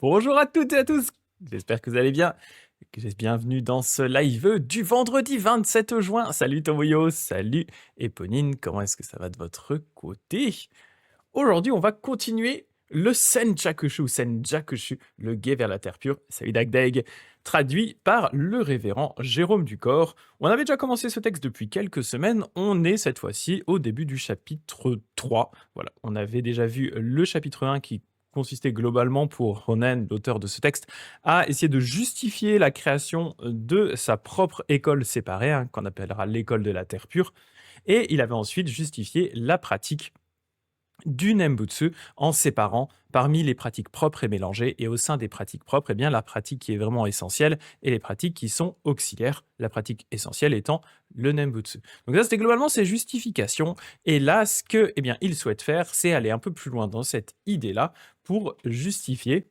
Bonjour à toutes et à tous, j'espère que vous allez bien, que vous êtes bienvenue dans ce live du vendredi 27 juin. Salut Tomoyo, salut Eponine, comment est-ce que ça va de votre côté? Aujourd'hui, on va continuer le Senjakushu, le guet vers la terre pure, salut Dagdag, traduit par le révérend Jérôme Ducor. On avait déjà commencé ce texte depuis quelques semaines, on est cette fois-ci au début du chapitre 3. Voilà, on avait déjà vu le chapitre 1 qui consistait globalement pour Ronen, l'auteur de ce texte, à essayer de justifier la création de sa propre école séparée, qu'on appellera l'école de la terre pure, et il avait ensuite justifié la pratique du Nembutsu en séparant parmi les pratiques propres et mélangées, et au sein des pratiques propres, eh bien, la pratique qui est vraiment essentielle et les pratiques qui sont auxiliaires, la pratique essentielle étant le Nembutsu. Donc ça, c'était globalement ses justifications, et là, ce que, eh bien, il souhaite faire, c'est aller un peu plus loin dans cette idée-là pour justifier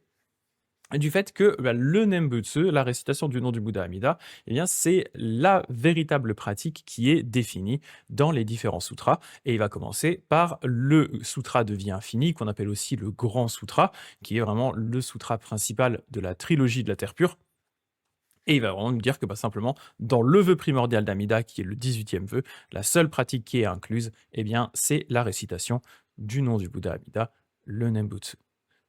du fait que le Nembutsu, la récitation du nom du Bouddha Amida, eh bien, c'est la véritable pratique qui est définie dans les différents sutras. Et il va commencer par le sutra de vie infinie, qu'on appelle aussi le Grand Sutra, qui est vraiment le sutra principal de la trilogie de la Terre pure. Et il va vraiment nous dire que simplement, dans le vœu primordial d'Amida, qui est le 18e vœu, la seule pratique qui est incluse, eh bien, c'est la récitation du nom du Bouddha Amida, le Nembutsu.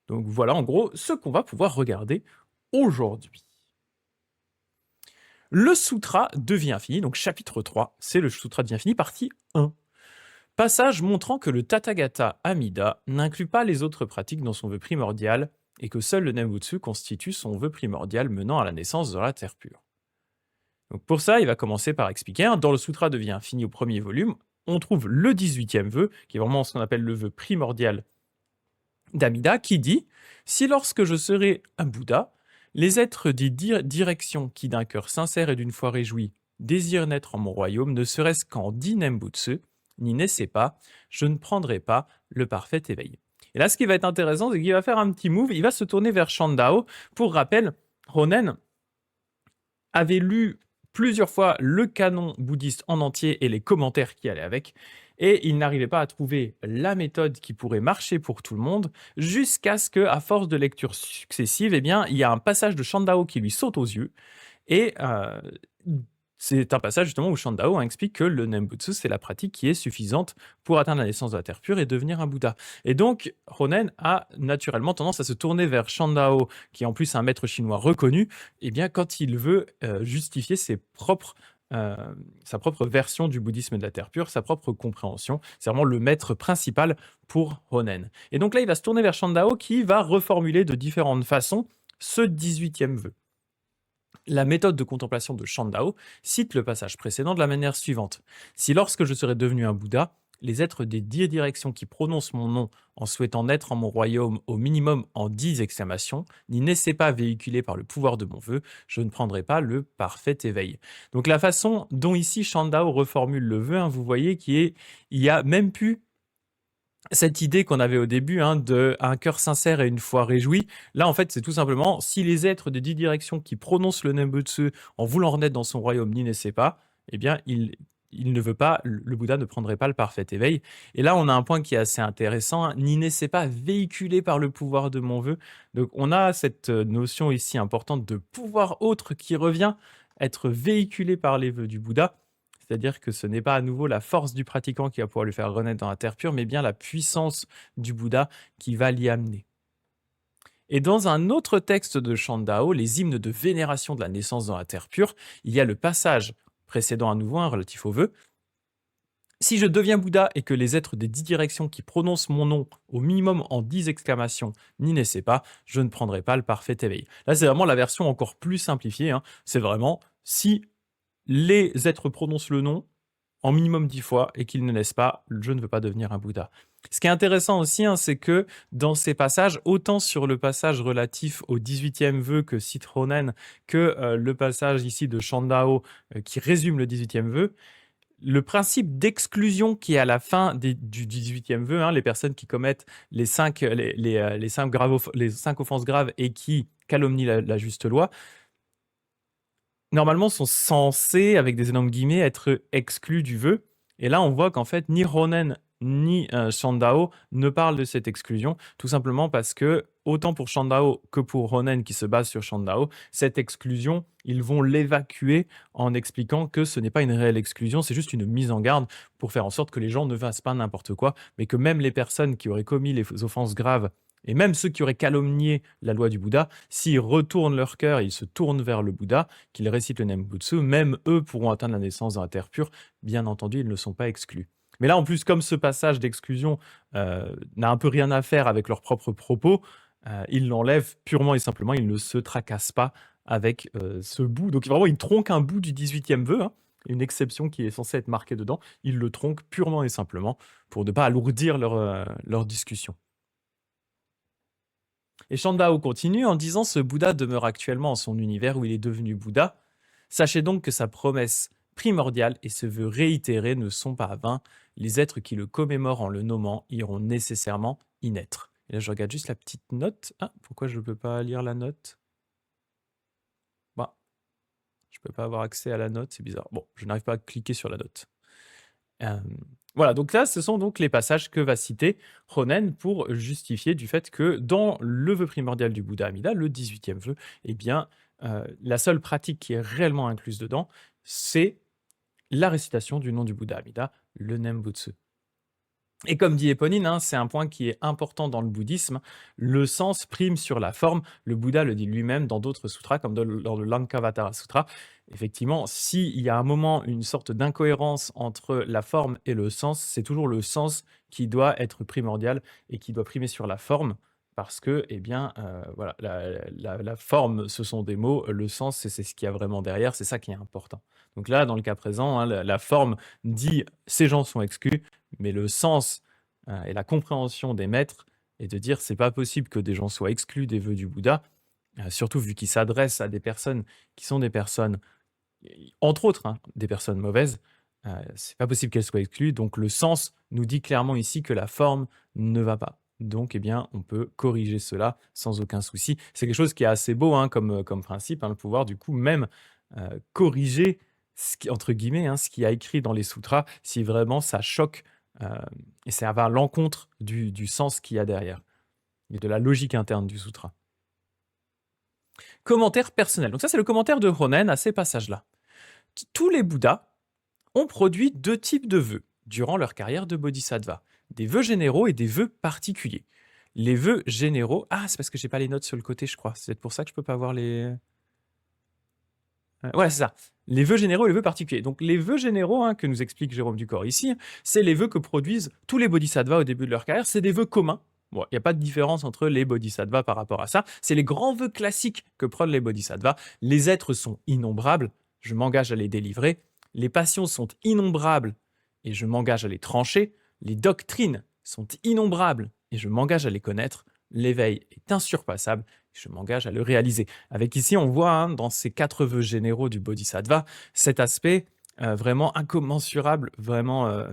Donc voilà en gros ce qu'on va pouvoir regarder aujourd'hui. Le Sutra de vie infinie, donc chapitre 3, c'est le Sutra de vie infinie, partie 1. Passage montrant que le Tathagata Amida n'inclut pas les autres pratiques dans son vœu primordial et que seul le Nembutsu constitue son vœu primordial menant à la naissance de la terre pure. Donc pour ça, il va commencer par expliquer, dans le Sutra de vie infinie au premier volume, on trouve le 18e vœu, qui est vraiment ce qu'on appelle le vœu primordial d'Amida, qui dit « Si lorsque je serai un Bouddha, les êtres des directions qui d'un cœur sincère et d'une foi réjouie désirent naître en mon royaume, ne serait-ce qu'en 10 Nembutsu, n'y naissez pas, je ne prendrai pas le parfait éveil. » Et là, ce qui va être intéressant, c'est qu'il va faire un petit move, il va se tourner vers Shandao. Pour rappel, Ronen avait lu plusieurs fois le canon bouddhiste en entier et les commentaires qui allaient avec, et il n'arrivait pas à trouver la méthode qui pourrait marcher pour tout le monde, jusqu'à ce que, à force de lectures successives, eh bien, il y a un passage de Shandao qui lui saute aux yeux, et c'est un passage justement où Shandao explique que le Nembutsu, c'est la pratique qui est suffisante pour atteindre la naissance de la terre pure et devenir un Bouddha. Et donc, Ronen a naturellement tendance à se tourner vers Shandao, qui est en plus un maître chinois reconnu, eh bien, quand il veut justifier sa propre version du bouddhisme de la terre pure, sa propre compréhension. C'est vraiment le maître principal pour Ronen. Et donc là, il va se tourner vers Shandao qui va reformuler de différentes façons ce 18e vœu. La méthode de contemplation de Shandao cite le passage précédent de la manière suivante. Si lorsque je serai devenu un Bouddha, les êtres des 10 directions qui prononcent mon nom en souhaitant naître en mon royaume au minimum en 10 exclamations, n'y naissez pas véhiculés par le pouvoir de mon vœu, je ne prendrai pas le parfait éveil. Donc la façon dont ici Shandao reformule le vœu, vous voyez qu'il y a même plus cette idée qu'on avait au début de un cœur sincère et une foi réjouie. Là, en fait, c'est tout simplement si les êtres des 10 directions qui prononcent le Nembutsu en voulant renaître dans son royaume n'y naissaient pas, eh bien, il ne veut pas, le Bouddha ne prendrait pas le parfait éveil. Et là, on a un point qui est assez intéressant, n'y naissez pas véhiculé par le pouvoir de mon vœu. Donc, on a cette notion ici importante de pouvoir autre qui revient, être véhiculé par les vœux du Bouddha. C'est-à-dire que ce n'est pas à nouveau la force du pratiquant qui va pouvoir lui faire renaître dans la terre pure, mais bien la puissance du Bouddha qui va l'y amener. Et dans un autre texte de Shandao, les hymnes de vénération de la naissance dans la terre pure, il y a le passage précédent à nouveau, relatif au vœu. Si je deviens Bouddha et que les êtres des 10 directions qui prononcent mon nom au minimum en 10 exclamations n'y naissent pas, je ne prendrai pas le parfait éveil. Là, c'est vraiment la version encore plus simplifiée. C'est vraiment si les êtres prononcent le nom en minimum 10 fois et qu'ils ne naissent pas, je ne veux pas devenir un Bouddha. Ce qui est intéressant aussi, c'est que dans ces passages, autant sur le passage relatif au 18e vœu que cite Ronen, que le passage ici de Shandao qui résume le 18e vœu, le principe d'exclusion qui est à la fin du 18e vœu, les personnes qui commettent les 5 offenses graves et qui calomnient la juste loi, normalement sont censés, avec des énormes guillemets, être exclus du vœu. Et là, on voit qu'en fait, ni Ronen ni Shandao ne parlent de cette exclusion, tout simplement parce que autant pour Shandao que pour Ronen qui se base sur Shandao, cette exclusion, ils vont l'évacuer en expliquant que ce n'est pas une réelle exclusion, c'est juste une mise en garde pour faire en sorte que les gens ne fassent pas n'importe quoi, mais que même les personnes qui auraient commis les offenses graves, et même ceux qui auraient calomnié la loi du Bouddha, s'ils retournent leur cœur, ils se tournent vers le Bouddha, qu'ils récitent le Nembutsu, même eux pourront atteindre la naissance dans la terre pure. Bien entendu, ils ne sont pas exclus. Mais là, en plus, comme ce passage d'exclusion n'a un peu rien à faire avec leurs propres propos, ils l'enlèvent purement et simplement, ils ne se tracassent pas avec ce bout. Donc vraiment, ils tronquent un bout du 18e vœu, hein, une exception qui est censée être marquée dedans. Ils le tronquent purement et simplement pour ne pas alourdir leur discussion. Et Shandao continue en disant « Ce Bouddha demeure actuellement en son univers où il est devenu Bouddha. Sachez donc que sa promesse primordiale et ce vœu réitéré ne sont pas vains. Les êtres qui le commémorent en le nommant iront nécessairement y naître. » Et là, je regarde juste la petite note. Ah, pourquoi je ne peux pas lire la note? Bah, je ne peux pas avoir accès à la note, c'est bizarre. Bon, je n'arrive pas à cliquer sur la note. Voilà, donc là, ce sont donc les passages que va citer Ronen pour justifier du fait que dans le vœu primordial du Bouddha Amida, le 18e vœu, eh bien, la seule pratique qui est réellement incluse dedans, c'est la récitation du nom du Bouddha Amida, le Nembutsu. Et comme dit Éponine, hein, c'est un point qui est important dans le bouddhisme, le sens prime sur la forme. Le Bouddha le dit lui-même dans d'autres sutras, comme dans le Lankavatara Sutra. Effectivement, s'il y a un moment une sorte d'incohérence entre la forme et le sens, c'est toujours le sens qui doit être primordial et qui doit primer sur la forme, parce que, eh bien, voilà, la forme, ce sont des mots, le sens, c'est ce qu'il y a vraiment derrière, c'est ça qui est important. Donc là, dans le cas présent, hein, la forme dit « ces gens sont exclus », mais le sens et la compréhension des maîtres est de dire c'est pas possible que des gens soient exclus des vœux du Bouddha, surtout vu qu'il s'adresse à des personnes qui sont des personnes, entre autres, hein, des personnes mauvaises. C'est pas possible qu'elles soient exclues. Donc le sens nous dit clairement ici que la forme ne va pas. Donc, eh bien, on peut corriger cela sans aucun souci. C'est quelque chose qui est assez beau hein, comme principe, hein, le pouvoir du coup même corriger ce qui, entre guillemets, hein, ce qui a écrit dans les sutras, si vraiment ça choque et ça va à l'encontre du sens qu'il y a derrière et de la logique interne du sutra. Commentaire personnel. Donc ça, c'est le commentaire de Ronen à ces passages-là. Tous les Bouddhas ont produit deux types de vœux durant leur carrière de bodhisattva. Des vœux généraux et des vœux particuliers. Les vœux généraux... Ah, c'est parce que j'ai pas les notes sur le côté, je crois. C'est peut-être pour ça que je peux pas voir les... Ouais, c'est ça. Les vœux généraux et les vœux particuliers. Donc, les vœux généraux, hein, que nous explique Jérôme Ducor ici, c'est les vœux que produisent tous les bodhisattvas au début de leur carrière. C'est des vœux communs. Bon, il n'y a pas de différence entre les bodhisattvas par rapport à ça. C'est les grands vœux classiques que prennent les bodhisattvas. Les êtres sont innombrables. Je m'engage à les délivrer. Les passions sont innombrables et je m'engage à les trancher. Les doctrines sont innombrables et je m'engage à les connaître. L'éveil est insurpassable. Je m'engage à le réaliser. Avec ici, on voit hein, dans ces 4 vœux généraux du Bodhisattva, cet aspect vraiment incommensurable, vraiment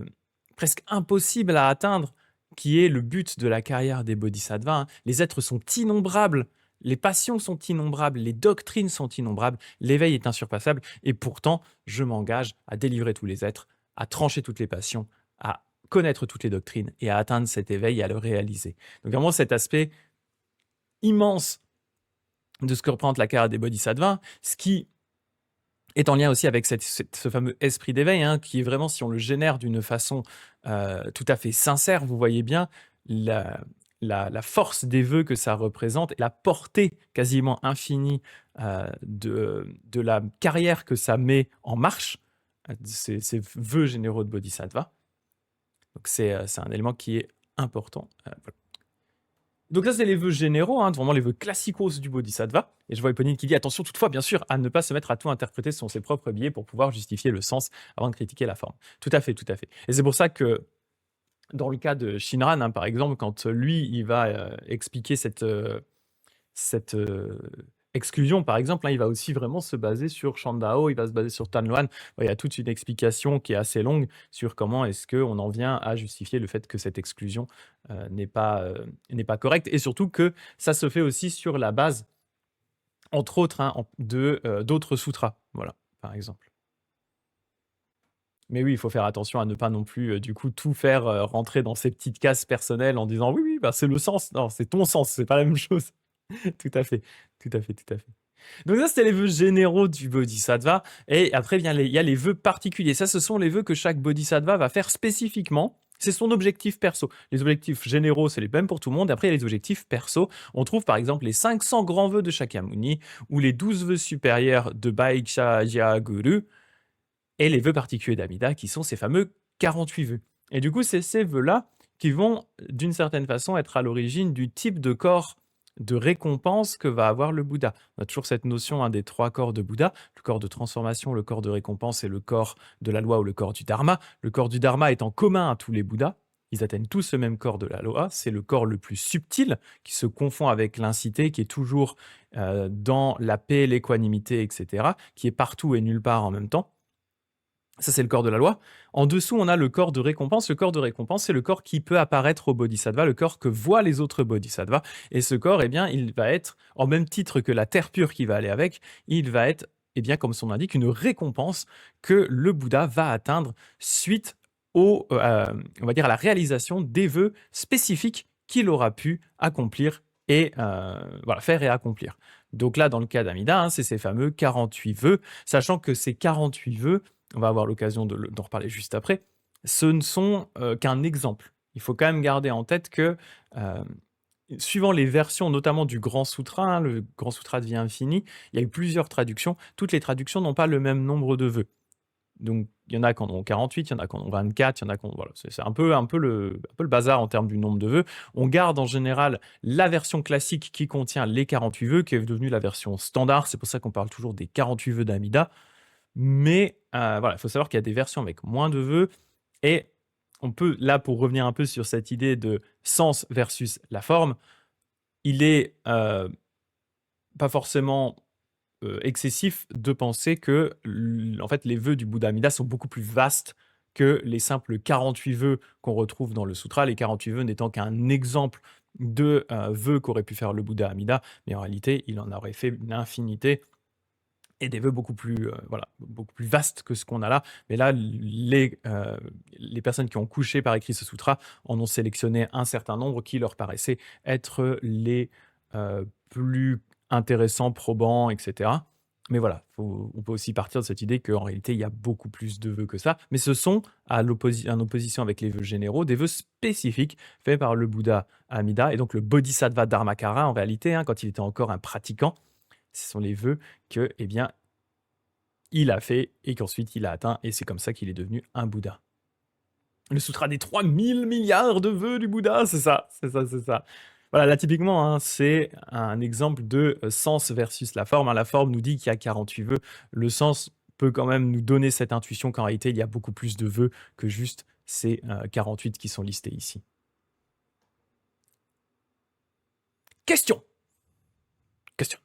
presque impossible à atteindre, qui est le but de la carrière des Bodhisattvas. Hein. Les êtres sont innombrables, les passions sont innombrables, les doctrines sont innombrables, l'éveil est insurpassable, et pourtant, je m'engage à délivrer tous les êtres, à trancher toutes les passions, à connaître toutes les doctrines et à atteindre cet éveil et à le réaliser. Donc vraiment cet aspect immense de ce que représente la carrière des bodhisattvas, ce qui est en lien aussi avec ce fameux esprit d'éveil, hein, qui est vraiment, si on le génère d'une façon tout à fait sincère, vous voyez bien la force des vœux que ça représente et la portée quasiment infinie de la carrière que ça met en marche, ces vœux généraux de bodhisattva. Donc c'est un élément qui est important. Voilà. Donc ça, c'est les vœux généraux, hein, vraiment les vœux classicos du bodhisattva. Et je vois Éponine qui dit attention toutefois, bien sûr, à ne pas se mettre à tout interpréter selon ses propres biais pour pouvoir justifier le sens avant de critiquer la forme. Tout à fait, tout à fait. Et c'est pour ça que dans le cas de Shinran, hein, par exemple, quand lui, il va expliquer cette exclusion, par exemple, hein, il va aussi vraiment se baser sur Shandao, il va se baser sur Tanluan. Il y a toute une explication qui est assez longue sur comment est-ce qu'on en vient à justifier le fait que cette exclusion n'est pas correcte, et surtout que ça se fait aussi sur la base, entre autres, hein, d'autres sutras, voilà, par exemple. Mais oui, il faut faire attention à ne pas non plus, du coup, tout faire, rentrer dans ces petites cases personnelles en disant: «Oui, oui, bah, c'est le sens». Non, c'est ton sens, c'est pas la même chose. Tout à fait, tout à fait, tout à fait. Donc ça, c'était les vœux généraux du bodhisattva et après il y a les vœux particuliers. Ça, ce sont les vœux que chaque bodhisattva va faire spécifiquement. C'est son objectif perso. Les objectifs généraux, c'est les mêmes pour tout le monde. Après, il y a les objectifs perso. On trouve par exemple les 500 grands vœux de Shakyamuni ou les 12 vœux supérieurs de Bhaikshaya Guru et les vœux particuliers d'Amida qui sont ces fameux 48 vœux. Et du coup, c'est ces vœux-là qui vont, d'une certaine façon, être à l'origine du type de corps de récompense que va avoir le Bouddha. On a toujours cette notion des 3 corps de Bouddha, le corps de transformation, le corps de récompense et le corps de la loi ou le corps du Dharma. Le corps du Dharma est en commun à tous les Bouddhas. Ils atteignent tous ce même corps de la loi. C'est le corps le plus subtil qui se confond avec l'incité, qui est toujours dans la paix, l'équanimité, etc., qui est partout et nulle part en même temps. Ça, c'est le corps de la loi. En dessous, on a le corps de récompense. Le corps de récompense, c'est le corps qui peut apparaître au bodhisattva, le corps que voient les autres bodhisattvas. Et ce corps, eh bien, il va être, en même titre que la terre pure qui va aller avec, il va être, eh bien, comme son nom l'indique, une récompense que le Bouddha va atteindre suite on va dire, à la réalisation des vœux spécifiques qu'il aura pu accomplir et voilà, faire et accomplir. Donc là, dans le cas d'Amida, c'est ces fameux 48 vœux, sachant que ces 48 vœux, on va avoir l'occasion d'en reparler juste après, ce ne sont qu'un exemple. Il faut quand même garder en tête que, suivant les versions, notamment du Grand Sutra, le Grand Sutra de vie infinie, il y a eu plusieurs traductions. Toutes les traductions n'ont pas le même nombre de vœux. Donc, il y en a qui en ont 48, il y en a qui en ont 24, il y en a qui en voilà, c'est un peu le bazar en termes du nombre de vœux. On garde en général la version classique qui contient les 48 vœux, qui est devenue la version standard. C'est pour ça qu'on parle toujours des 48 vœux d'Amida. Mais voilà, il faut savoir qu'il y a des versions avec moins de vœux et on peut, là, pour revenir un peu sur cette idée de sens versus la forme, il est pas forcément excessif de penser que en fait, les vœux du Bouddha Amida sont beaucoup plus vastes que les simples 48 vœux qu'on retrouve dans le sutra. Les 48 vœux n'étant qu'un exemple de vœux qu'aurait pu faire le Bouddha Amida, mais en réalité, il en aurait fait une infinité et des vœux beaucoup plus, voilà, beaucoup plus vastes que ce qu'on a là. Mais là, les personnes qui ont couché par écrit ce sutra en ont sélectionné un certain nombre qui leur paraissaient être les plus intéressants, probants, etc. Mais voilà, on peut aussi partir de cette idée qu'en réalité, il y a beaucoup plus de vœux que ça. Mais ce sont, en opposition avec les vœux généraux, des vœux spécifiques faits par le Bouddha Amida et donc le Bodhisattva Dharmakara, en réalité, quand il était encore un pratiquant. Ce sont les vœux que, eh bien, il a fait et qu'ensuite il a atteint, et c'est comme ça qu'il est devenu un Bouddha. Le sutra des 3000 milliards de vœux du Bouddha, c'est ça, c'est ça, c'est ça. Voilà, là typiquement, c'est un exemple de sens versus la forme. La forme nous dit qu'il y a 48 vœux. Le sens peut quand même nous donner cette intuition qu'en réalité, il y a beaucoup plus de vœux que juste ces 48 qui sont listés ici. Question. Question.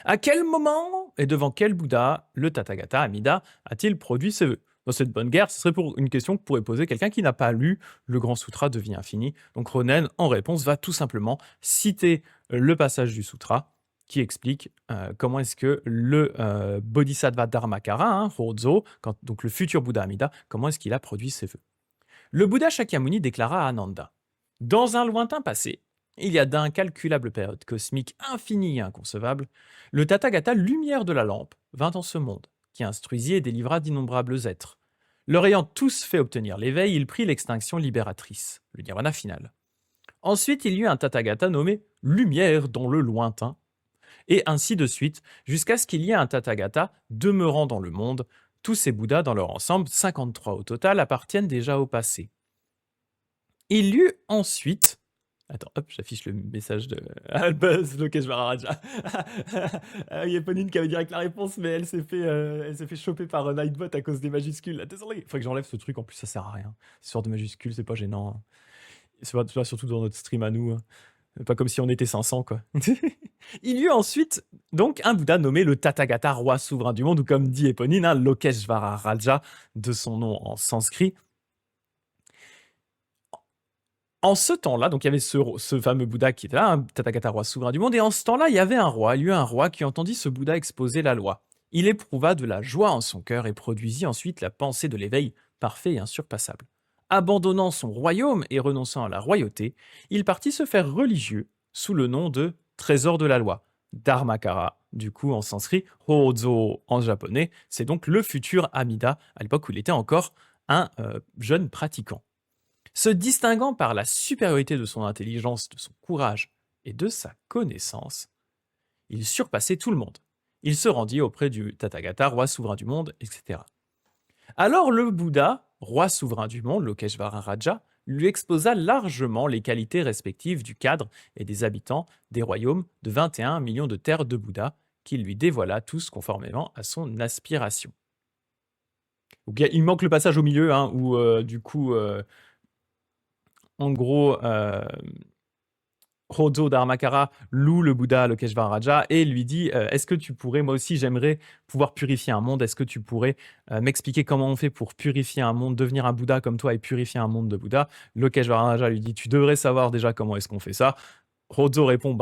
À quel moment et devant quel Bouddha le Tathagata Amida a-t-il produit ses vœux? Dans cette bonne guerre, ce serait pour une question que pourrait poser quelqu'un qui n'a pas lu le Grand Sutra de vie infinie. Donc Ronen, en réponse, va tout simplement citer le passage du sutra qui explique comment est-ce que le Bodhisattva Dharmakara, Hozo, donc le futur Bouddha Amida, comment est-ce qu'il a produit ses vœux. Le Bouddha Shakyamuni déclara à Ananda: « Dans un lointain passé, il y a d'incalculables périodes cosmiques infinies et inconcevables, le Tathagata, lumière de la lampe, vint en ce monde, qui instruisit et délivra d'innombrables êtres. Leur ayant tous fait obtenir l'éveil, il prit l'extinction libératrice, le nirvana final. Ensuite, il y eut un Tathagata nommé Lumière dans le lointain, et ainsi de suite, jusqu'à ce qu'il y ait un Tathagata demeurant dans le monde. Tous ces Bouddhas, dans leur ensemble, 53 au total, appartiennent déjà au passé. Il y eut ensuite... Attends, hop, j'affiche le message de Albuzz Lokeshvara-Raja. Il y a Ponine qui avait direct la réponse, mais elle s'est fait choper par Nightbot à cause des majuscules. Désolé, il faut que j'enlève ce truc, en plus ça sert à rien. Cette sorte de majuscules, c'est pas gênant. C'est pas surtout dans notre stream à nous. Pas comme si on était 500, quoi. Il y eut ensuite donc un Bouddha nommé le Tathagata, roi souverain du monde, ou comme dit Éponine, Lokeshvara-Raja, de son nom en sanskrit. En ce temps-là, donc il y avait ce fameux Bouddha qui était là, Tathagata, roi souverain du monde, et en ce temps-là, il y avait un roi, il y a eu un roi qui entendit ce Bouddha exposer la loi. Il éprouva de la joie en son cœur et produisit ensuite la pensée de l'éveil parfait et insurpassable. Abandonnant son royaume et renonçant à la royauté, il partit se faire religieux sous le nom de trésor de la loi, Dharmakara, du coup en sanskrit, Hozo en japonais, c'est donc le futur Amida, à l'époque où il était encore un jeune pratiquant. Se distinguant par la supériorité de son intelligence, de son courage et de sa connaissance, il surpassait tout le monde. Il se rendit auprès du Tathagata, roi souverain du monde, etc. Alors le Bouddha, roi souverain du monde, Lokeshvara Raja, lui exposa largement les qualités respectives du cadre et des habitants des royaumes de 21 millions de terres de Bouddha, qu'il lui dévoila tous conformément à son aspiration. Donc, il manque le passage au milieu, hein, où du coup, en gros, Hojo Dharmakara loue le Bouddha Lokeshvaraja et lui dit est-ce que tu pourrais, moi aussi j'aimerais pouvoir purifier un monde, est-ce que tu pourrais m'expliquer comment on fait pour purifier un monde, devenir un Bouddha comme toi et purifier un monde de Bouddha. Lokeshvaraja lui dit tu devrais savoir déjà comment est-ce qu'on fait ça. Hojo répond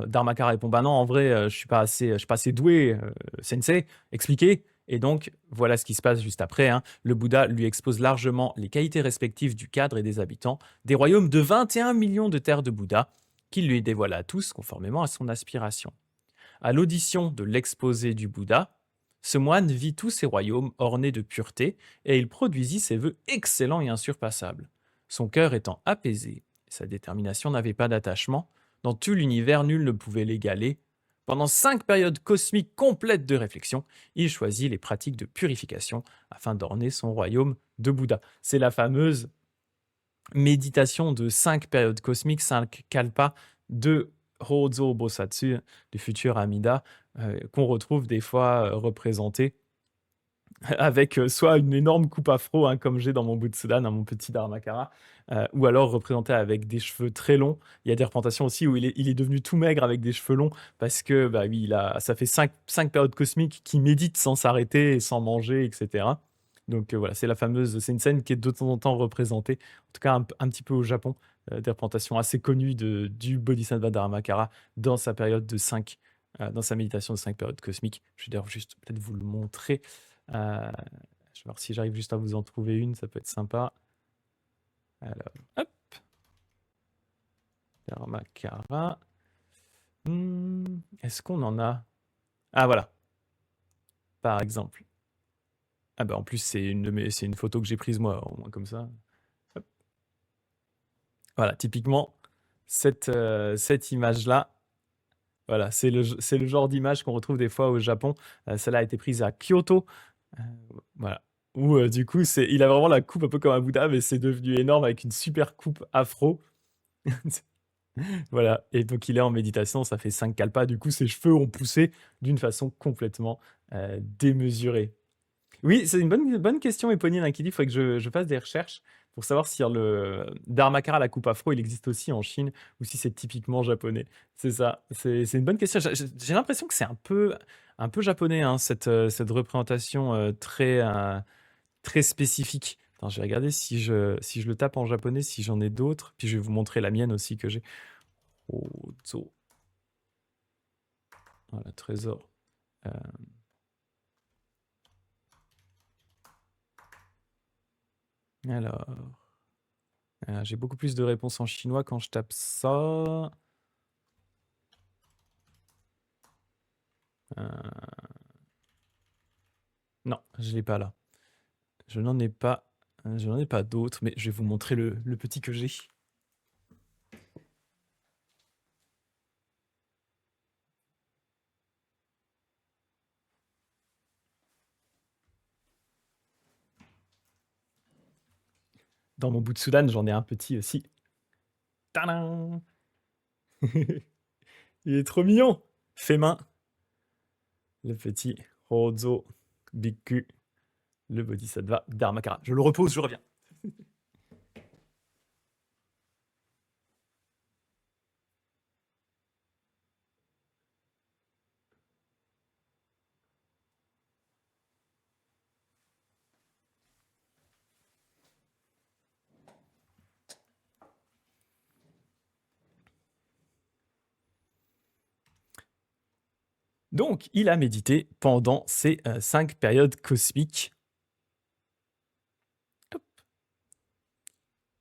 Dharmakara répond non, en vrai je suis pas assez doué, sensei, expliquez. Et donc, voilà ce qui se passe juste après, hein. Le Bouddha lui expose largement les qualités respectives du cadre et des habitants des royaumes de 21 millions de terres de Bouddha, qu'il lui dévoila tous conformément à son aspiration. À l'audition de l'exposé du Bouddha, ce moine vit tous ses royaumes ornés de pureté, et il produisit ses vœux excellents et insurpassables. Son cœur étant apaisé, sa détermination n'avait pas d'attachement, dans tout l'univers nul ne pouvait l'égaler. Pendant 5 périodes cosmiques complètes de réflexion, il choisit les pratiques de purification afin d'orner son royaume de Bouddha. C'est la fameuse méditation de 5 périodes cosmiques, 5 kalpas de Hozo Bosatsu, du futur Amida, qu'on retrouve des fois représenté avec soit une énorme coupe afro, hein, comme j'ai dans mon Butsudan, dans mon petit Dharmakara, ou alors représenté avec des cheveux très longs. Il y a des représentations aussi où il est devenu tout maigre avec des cheveux longs parce que bah, oui, ça fait 5 périodes cosmiques qui méditent sans s'arrêter et sans manger, etc. Donc voilà, c'est une scène qui est de temps en temps représentée, en tout cas un petit peu au Japon, des représentations assez connues du Bodhisattva Dharmakara dans sa période de 5, dans sa méditation de 5 périodes cosmiques. Je vais d'ailleurs juste peut-être vous le montrer. Je vais voir si j'arrive juste à vous en trouver une, ça peut être sympa. Alors, hop. Dharmakara. Est-ce qu'on en a? Ah, voilà. Par exemple. Ah bah en plus, c'est une photo que j'ai prise moi, au moins comme ça. Hop. Voilà, typiquement, cette image-là, voilà, c'est le genre d'image qu'on retrouve des fois au Japon. Celle-là a été prise à Kyoto. Voilà. Où du coup, il a vraiment la coupe un peu comme un Bouddha, mais c'est devenu énorme avec une super coupe afro. Voilà. Et donc, il est en méditation, ça fait 5 kalpas. Du coup, ses cheveux ont poussé d'une façon complètement démesurée. Oui, c'est une bonne question, Éponine, hein, qui dit qu'il faudrait que je fasse des recherches pour savoir si le Dharmakara, la coupe afro, il existe aussi en Chine ou si c'est typiquement japonais. C'est ça. C'est une bonne question. J'ai l'impression que c'est un peu japonais, hein, cette représentation très spécifique. Attends, je vais regarder si je le tape en japonais, si j'en ai d'autres. Puis je vais vous montrer la mienne aussi que j'ai. Ozo. Voilà, trésor. Euh, alors, j'ai beaucoup plus de réponses en chinois quand je tape ça. Non, je l'ai pas là. Je n'en ai pas. Je n'en ai pas d'autres, mais je vais vous montrer le petit que j'ai. Dans mon bout de Soudan, j'en ai un petit aussi. Tadam. Il est trop mignon. Fait main. Le petit Rozo Bikku, le Bodhisattva Dharmakara. Je le repose, je reviens. Donc, il a médité pendant ces 5 périodes cosmiques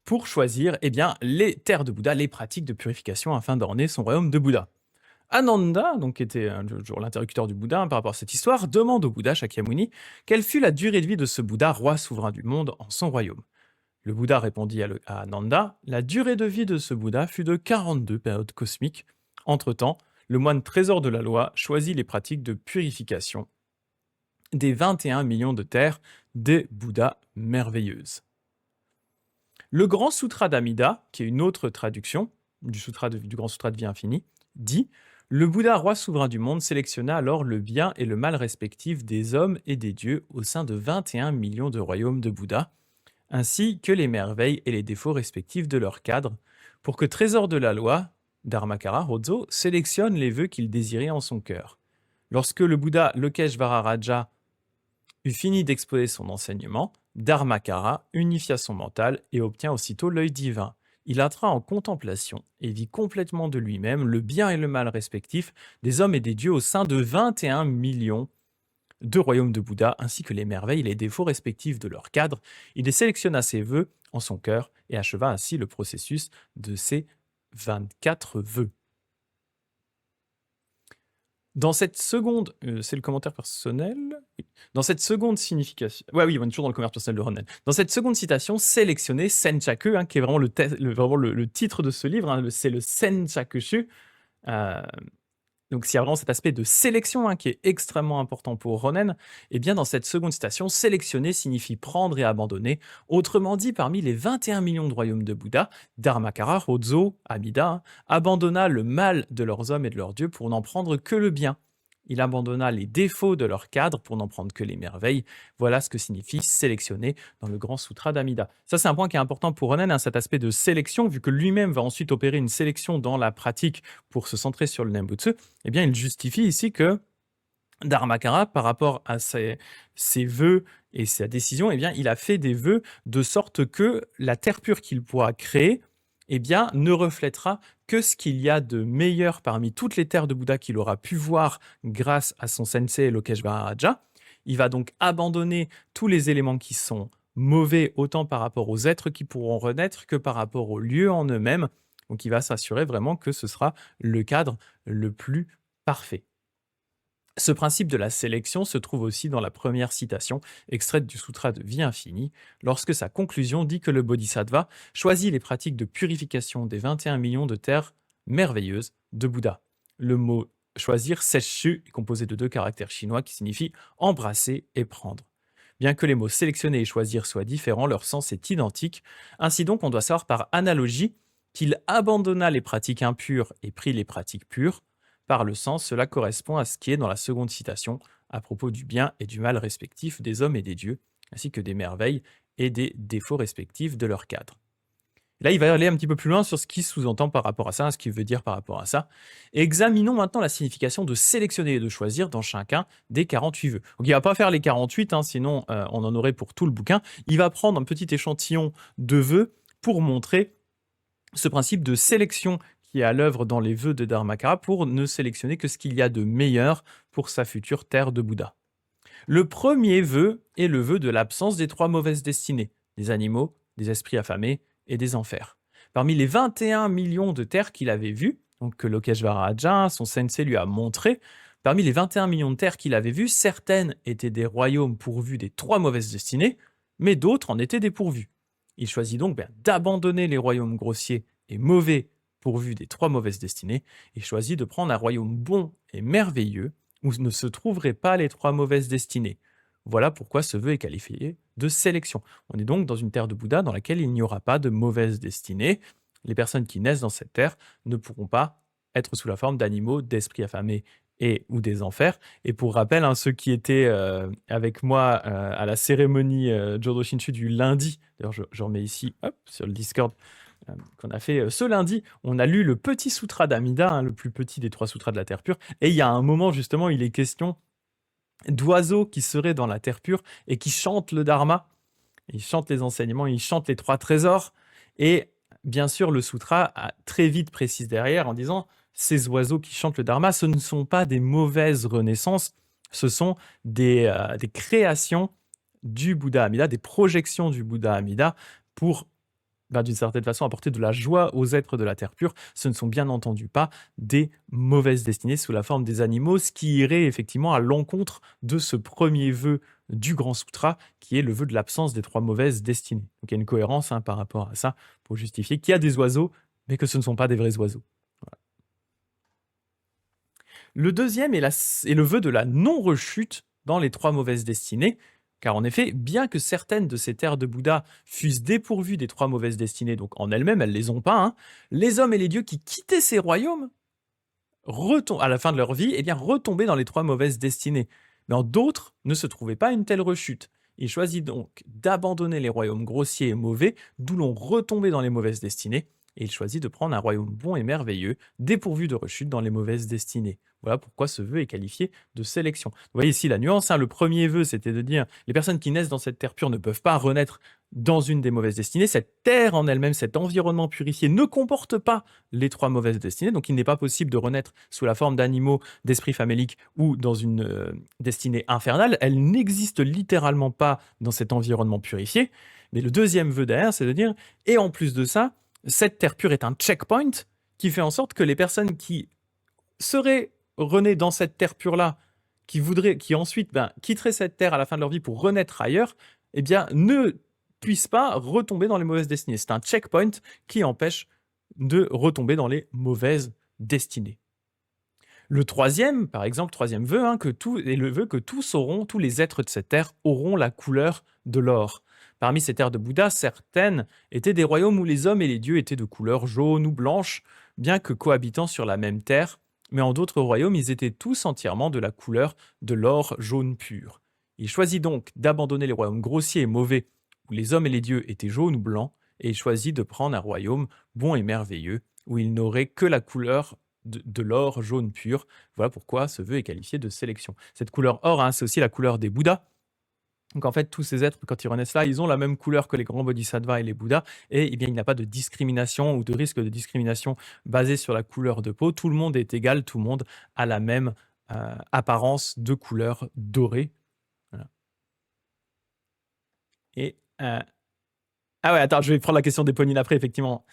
pour choisir eh bien, les terres de Bouddha, les pratiques de purification afin d'orner son royaume de Bouddha. Ananda, donc qui était toujours l'interlocuteur du Bouddha par rapport à cette histoire, demande au Bouddha Shakyamuni quelle fut la durée de vie de ce Bouddha, roi souverain du monde, en son royaume. Le Bouddha répondit à Ananda, la durée de vie de ce Bouddha fut de 42 périodes cosmiques. Entre-temps, le moine trésor de la loi choisit les pratiques de purification des 21 millions de terres des Bouddhas merveilleuses. Le Grand Sutra d'Amida, qui est une autre traduction du Grand Sutra de vie infinie, dit « Le Bouddha, roi souverain du monde, sélectionna alors le bien et le mal respectifs des hommes et des dieux au sein de 21 millions de royaumes de Bouddha, ainsi que les merveilles et les défauts respectifs de leurs cadres, pour que trésor de la loi, Dharmakara Hozo, sélectionne les vœux qu'il désirait en son cœur. Lorsque le Bouddha Lokeshvara Raja eut fini d'exposer son enseignement, Dharmakara unifia son mental et obtint aussitôt l'œil divin. Il entra en contemplation et vit complètement de lui-même le bien et le mal respectifs des hommes et des dieux au sein de 21 millions de royaumes de Bouddha, ainsi que les merveilles et les défauts respectifs de leur cadre. Il sélectionna ses vœux en son cœur et acheva ainsi le processus de ses 24 vœux. Dans cette seconde, c'est le commentaire personnel. Oui. Dans cette seconde signification, oui, on est toujours dans le commentaire personnel de Ronen. Dans cette seconde citation, sélectionner Senchaku, qui est vraiment le titre de ce livre, c'est le Senchakushu. Donc, s'il y a vraiment cet aspect de sélection qui est extrêmement important pour Ronen, eh bien, dans cette seconde citation, sélectionner signifie prendre et abandonner. Autrement dit, parmi les 21 millions de royaumes de Bouddha, Dharmakara, Hozo, Amida, abandonna le mal de leurs hommes et de leurs dieux pour n'en prendre que le bien. Il abandonna les défauts de leur cadre pour n'en prendre que les merveilles. Voilà ce que signifie sélectionner dans le Grand Sutra d'Amida. Ça, c'est un point qui est important pour Ronen, cet aspect de sélection, vu que lui-même va ensuite opérer une sélection dans la pratique pour se centrer sur le Nembutsu. Eh bien, il justifie ici que Dharmakara, par rapport à ses vœux et sa décision, eh bien, il a fait des vœux de sorte que la terre pure qu'il pourra créer eh bien, ne reflètera que ce qu'il y a de meilleur parmi toutes les terres de Bouddha qu'il aura pu voir grâce à son sensei Lokeshvara Raja. Il va donc abandonner tous les éléments qui sont mauvais, autant par rapport aux êtres qui pourront renaître que par rapport aux lieux en eux-mêmes. Donc, il va s'assurer vraiment que ce sera le cadre le plus parfait. Ce principe de la sélection se trouve aussi dans la première citation, extraite du Sutra de vie infinie, lorsque sa conclusion dit que le Bodhisattva choisit les pratiques de purification des 21 millions de terres merveilleuses de Bouddha. Le mot choisir, sesshu, est composé de 2 caractères chinois qui signifient embrasser et prendre. Bien que les mots sélectionner et choisir soient différents, leur sens est identique. Ainsi donc, on doit savoir par analogie qu'il abandonna les pratiques impures et prit les pratiques pures. Par le sens, cela correspond à ce qui est dans la seconde citation à propos du bien et du mal respectifs des hommes et des dieux, ainsi que des merveilles et des défauts respectifs de leur cadre. Là, il va aller un petit peu plus loin sur ce qui sous-entend par rapport à ça, ce qu'il veut dire par rapport à ça. Examinons maintenant la signification de sélectionner et de choisir dans chacun des 48 vœux. Donc, il ne va pas faire les 48, sinon on en aurait pour tout le bouquin. Il va prendre un petit échantillon de vœux pour montrer ce principe de sélection qui est à l'œuvre dans les vœux de Dharmakara pour ne sélectionner que ce qu'il y a de meilleur pour sa future terre de Bouddha. Le premier vœu est le vœu de l'absence des 3 mauvaises destinées, des animaux, des esprits affamés et des enfers. Parmi les 21 millions de terres qu'il avait vues, donc que Lokeshvara Raja, son sensei, lui a montré, parmi les 21 millions de terres qu'il avait vues, certaines étaient des royaumes pourvus des 3 mauvaises destinées, mais d'autres en étaient dépourvus. Il choisit donc d'abandonner les royaumes grossiers et mauvais pourvus des 3 mauvaises destinées et choisit de prendre un royaume bon et merveilleux où ne se trouveraient pas les 3 mauvaises destinées. Voilà pourquoi ce vœu est qualifié de sélection. On est donc dans une terre de Bouddha dans laquelle il n'y aura pas de mauvaises destinées. Les personnes qui naissent dans cette terre ne pourront pas être sous la forme d'animaux, d'esprits affamés ou des enfers. Et pour rappel, ceux qui étaient avec moi à la cérémonie Jodo Shinshu du lundi, d'ailleurs je remets ici sur le Discord, qu'on a fait ce lundi, on a lu le petit sutra d'Amida, le plus petit des 3 sutras de la Terre pure, et il y a un moment justement, il est question d'oiseaux qui seraient dans la Terre pure et qui chantent le Dharma, ils chantent les enseignements, ils chantent les 3 trésors, et bien sûr le sutra a très vite précise derrière en disant ces oiseaux qui chantent le dharma, ce ne sont pas des mauvaises renaissances, ce sont des créations du Bouddha Amida, des projections du Bouddha Amida pour, d'une certaine façon, apporter de la joie aux êtres de la terre pure. Ce ne sont bien entendu pas des mauvaises destinées sous la forme des animaux, ce qui irait effectivement à l'encontre de ce premier vœu du Grand Sutra, qui est le vœu de l'absence des 3 mauvaises destinées. Donc il y a une cohérence par rapport à ça, pour justifier qu'il y a des oiseaux, mais que ce ne sont pas des vrais oiseaux. Voilà. Le deuxième est le vœu de la non-rechute dans les 3 mauvaises destinées, car en effet, bien que certaines de ces terres de Bouddha fussent dépourvues des 3 mauvaises destinées, donc en elles-mêmes, elles ne les ont pas, les hommes et les dieux qui quittaient ces royaumes, à la fin de leur vie, retombaient dans les 3 mauvaises destinées. Mais en d'autres ne se trouvait pas une telle rechute. Il choisit donc d'abandonner les royaumes grossiers et mauvais, d'où l'on retombait dans les mauvaises destinées, et il choisit de prendre un royaume bon et merveilleux, dépourvu de rechute dans les mauvaises destinées. Voilà pourquoi ce vœu est qualifié de sélection. Vous voyez ici la nuance, le premier vœu, c'était de dire les personnes qui naissent dans cette terre pure ne peuvent pas renaître dans une des mauvaises destinées. Cette terre en elle-même, cet environnement purifié ne comporte pas les 3 mauvaises destinées, donc il n'est pas possible de renaître sous la forme d'animaux, d'esprits faméliques ou dans une destinée infernale. Elle n'existe littéralement pas dans cet environnement purifié. Mais le deuxième vœu derrière, c'est de dire, et en plus de ça, cette terre pure est un checkpoint qui fait en sorte que les personnes qui seraient renées dans cette terre pure-là, qui ensuite quitteraient cette terre à la fin de leur vie pour renaître ailleurs, ne puissent pas retomber dans les mauvaises destinées. C'est un checkpoint qui empêche de retomber dans les mauvaises destinées. Le troisième, par exemple, troisième vœu, est le vœu que tous les êtres de cette terre auront la couleur de l'or. Parmi ces terres de Bouddha, certaines étaient des royaumes où les hommes et les dieux étaient de couleur jaune ou blanche, bien que cohabitant sur la même terre, mais en d'autres royaumes, ils étaient tous entièrement de la couleur de l'or jaune pur. Il choisit donc d'abandonner les royaumes grossiers et mauvais, où les hommes et les dieux étaient jaunes ou blancs, et il choisit de prendre un royaume bon et merveilleux, où il n'aurait que la couleur de l'or jaune pur. Voilà pourquoi ce vœu est qualifié de sélection. Cette couleur or, c'est aussi la couleur des Bouddhas. Donc en fait, tous ces êtres, quand ils renaissent là, ils ont la même couleur que les grands bodhisattvas et les Bouddhas, et il n'y a pas de discrimination ou de risque de discrimination basée sur la couleur de peau. Tout le monde est égal, tout le monde a la même apparence de couleur dorée. Voilà. Et ah ouais, attends, je vais prendre la question d'Éponine après, effectivement.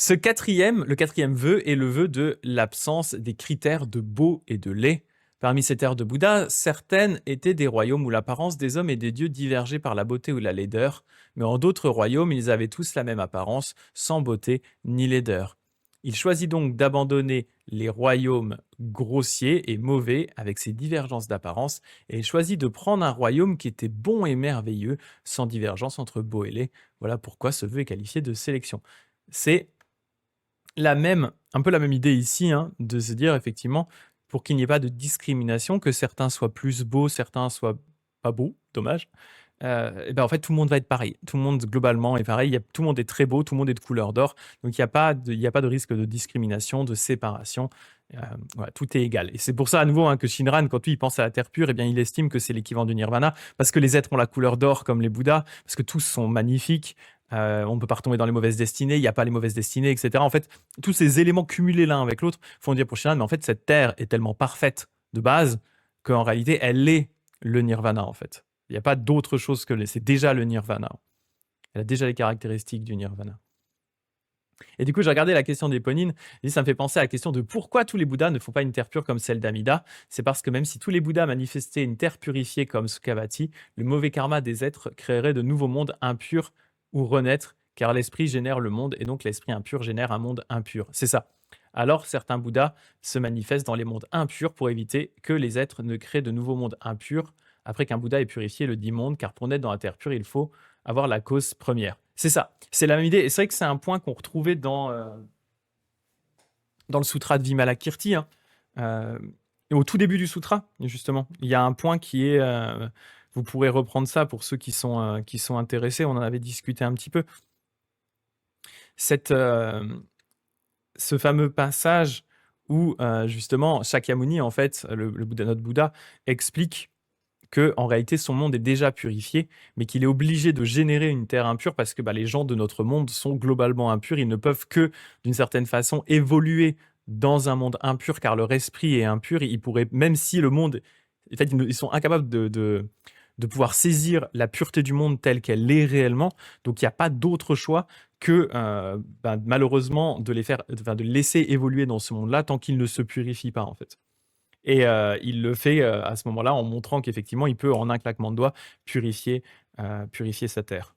Le quatrième vœu est le vœu de l'absence des critères de beau et de laid. Parmi ces terres de Bouddha, certaines étaient des royaumes où l'apparence des hommes et des dieux divergeait par la beauté ou la laideur, mais en d'autres royaumes, ils avaient tous la même apparence, sans beauté ni laideur. Il choisit donc d'abandonner les royaumes grossiers et mauvais avec ces divergences d'apparence, et il choisit de prendre un royaume qui était bon et merveilleux, sans divergence entre beau et laid. Voilà pourquoi ce vœu est qualifié de sélection. C'est un peu la même idée ici, de se dire effectivement, pour qu'il n'y ait pas de discrimination, que certains soient plus beaux, certains soient pas beaux, dommage. En fait, tout le monde va être pareil. Tout le monde globalement est pareil. Tout le monde est très beau, tout le monde est de couleur d'or. Donc il n'y a pas de risque de discrimination, de séparation. Voilà, tout est égal. Et c'est pour ça à nouveau que Shinran, quand lui il pense à la terre pure, il estime que c'est l'équivalent du nirvana, parce que les êtres ont la couleur d'or comme les Bouddhas, parce que tous sont magnifiques. On ne peut pas retomber dans les mauvaises destinées, il n'y a pas les mauvaises destinées, etc. En fait, tous ces éléments cumulés l'un avec l'autre font dire pour Shinran, mais en fait, cette terre est tellement parfaite de base qu'en réalité, elle est le nirvana, en fait. Il n'y a pas d'autre chose que c'est déjà le nirvana. Elle a déjà les caractéristiques du nirvana. Et du coup, j'ai regardé la question d'Éponine, et ça me fait penser à la question de pourquoi tous les Bouddhas ne font pas une terre pure comme celle d'Amida. C'est parce que même si tous les Bouddhas manifestaient une terre purifiée comme Sukhavati, le mauvais karma des êtres créerait de nouveaux mondes impurs ou renaître, car l'esprit génère le monde, et donc l'esprit impur génère un monde impur. C'est ça. Alors, certains Bouddhas se manifestent dans les mondes impurs pour éviter que les êtres ne créent de nouveaux mondes impurs après qu'un Bouddha ait purifié le dit monde, car pour naître dans la terre pure, il faut avoir la cause première. C'est ça, c'est la même idée. Et c'est vrai que c'est un point qu'on retrouvait dans le sutra de Vimalakirti, au tout début du sutra, justement. Il y a un point qui est... vous pourrez reprendre ça pour ceux qui sont intéressés, on en avait discuté un petit peu. Ce fameux passage où, justement, Shakyamuni, en fait, notre Bouddha, explique que en réalité son monde est déjà purifié, mais qu'il est obligé de générer une terre impure parce que les gens de notre monde sont globalement impurs, ils ne peuvent que, d'une certaine façon, évoluer dans un monde impur, car leur esprit est impur. Ils pourraient, même si le monde, en fait, ils sont incapables de pouvoir saisir la pureté du monde telle qu'elle est réellement. Donc il n'y a pas d'autre choix que malheureusement de de les laisser évoluer dans ce monde-là tant qu'ils ne se purifient pas en fait. Et il le fait à ce moment-là en montrant qu'effectivement il peut en un claquement de doigts purifier sa terre.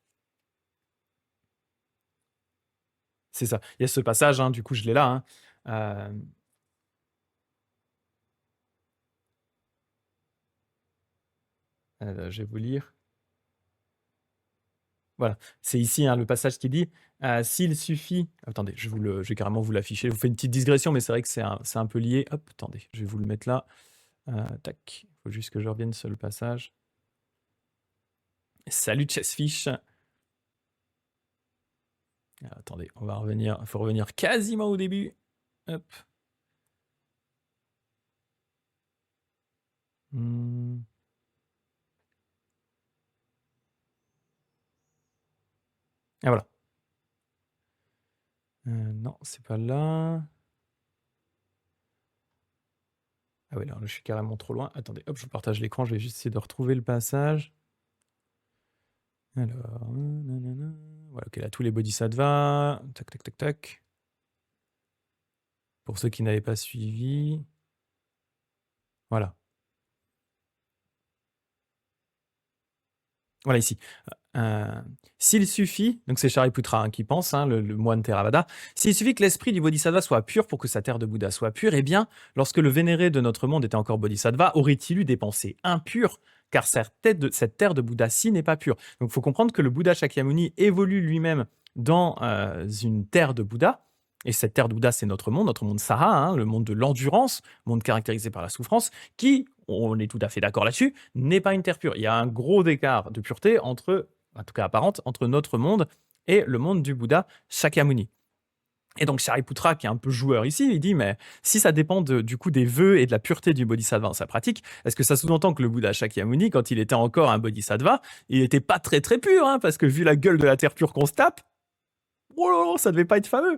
C'est ça. Il y a ce passage, hein, du coup je l'ai là. Hein. Je vais vous lire. Voilà, c'est ici hein, le passage qui dit s'il suffit. Attendez, je vais carrément vous l'afficher. Je vous fais une petite digression, mais c'est vrai que c'est un peu lié. Hop, attendez, je vais vous le mettre là. Tac, il faut juste que je revienne sur le passage. Salut Chessfish. Attendez, on va revenir. Il faut revenir quasiment au début. Hop. Et voilà. Non, c'est pas là. Ah oui, là, je suis carrément trop loin. Attendez, hop, je vous partage l'écran. Je vais juste essayer de retrouver le passage. Alors, voilà, ok, là, tous les bodhisattvas. Tac, tac, tac, tac. Pour ceux qui n'avaient pas suivi. Voilà. Voilà ici. S'il suffit, donc c'est Shariputra hein, qui pense, hein, le moine Theravada, s'il suffit que l'esprit du bodhisattva soit pur pour que sa terre de Bouddha soit pure, eh bien, lorsque le vénéré de notre monde était encore bodhisattva, aurait-il eu des pensées impures car cette terre de Bouddha-ci n'est pas pure. Donc il faut comprendre que le Bouddha Shakyamuni évolue lui-même dans une terre de Bouddha, et cette terre de Bouddha, c'est notre monde Saha, hein, le monde de l'endurance, monde caractérisé par la souffrance, qui, on est tout à fait d'accord là-dessus, n'est pas une terre pure. Il y a un gros écart de pureté entre, en tout cas apparente, entre notre monde et le monde du Bouddha Shakyamuni. Et donc Shariputra, qui est un peu joueur ici, il dit, mais si ça dépend du coup des vœux et de la pureté du bodhisattva dans sa pratique, est-ce que ça sous-entend que le Bouddha Shakyamuni, quand il était encore un bodhisattva, il n'était pas très très pur, hein, parce que vu la gueule de la terre pure qu'on se tape, oh là là, ça devait pas être fameux.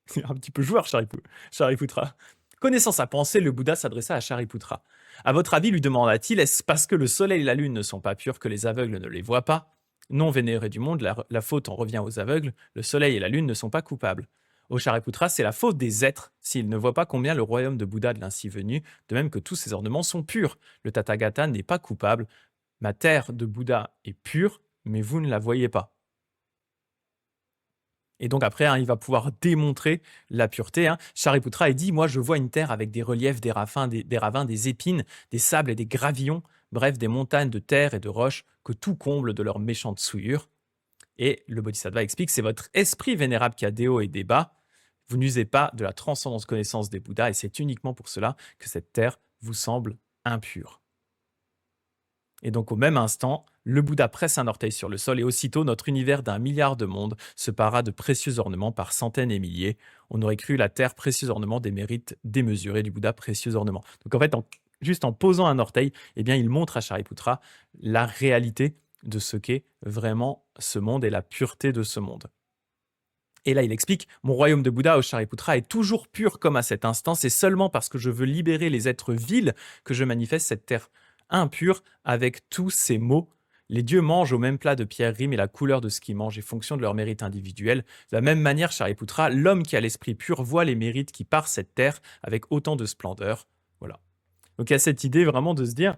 C'est un petit peu joueur, Shariputra. Connaissant sa pensée, le Bouddha s'adressa à Shariputra. À votre avis, lui demanda-t-il, est-ce parce que le soleil et la lune ne sont pas purs que les aveugles ne les voient pas? Non, vénéré du monde, la faute en revient aux aveugles, le soleil et la lune ne sont pas coupables. Au Shariputra, c'est la faute des êtres s'ils ne voient pas combien le royaume de Bouddha de l'ainsi venu, de même que tous ses ornements sont purs. Le Tathagata n'est pas coupable. Ma terre de Bouddha est pure, mais vous ne la voyez pas. Et donc après, hein, il va pouvoir démontrer la pureté. Hein. Shariputra il dit, moi je vois une terre avec des reliefs, des ravins, des épines, des sables et des gravillons, bref, des montagnes de terre et de roches que tout comble de leur méchante souillure. Et le Bodhisattva explique, c'est votre esprit vénérable qui a des hauts et des bas. Vous n'usez pas de la transcendance connaissance des Bouddhas et c'est uniquement pour cela que cette terre vous semble impure. Et donc au même instant, le Bouddha presse un orteil sur le sol et aussitôt notre univers d'1 milliard de mondes se para de précieux ornements par centaines et milliers. On aurait cru la terre précieux ornement des mérites démesurés du Bouddha précieux ornement. Donc en fait, juste en posant un orteil, eh bien, il montre à Shariputra la réalité de ce qu'est vraiment ce monde et la pureté de ce monde. Et là, il explique, mon royaume de Bouddha au Shariputra est toujours pur comme à cet instant, c'est seulement parce que je veux libérer les êtres vils que je manifeste cette terre impure avec tous ces maux. Les dieux mangent au même plat de pierreries, mais la couleur de ce qu'ils mangent est fonction de leur mérite individuel. De la même manière, Shariputra, l'homme qui a l'esprit pur voit les mérites qui parent cette terre avec autant de splendeur. Voilà. Donc il y a cette idée vraiment de se dire,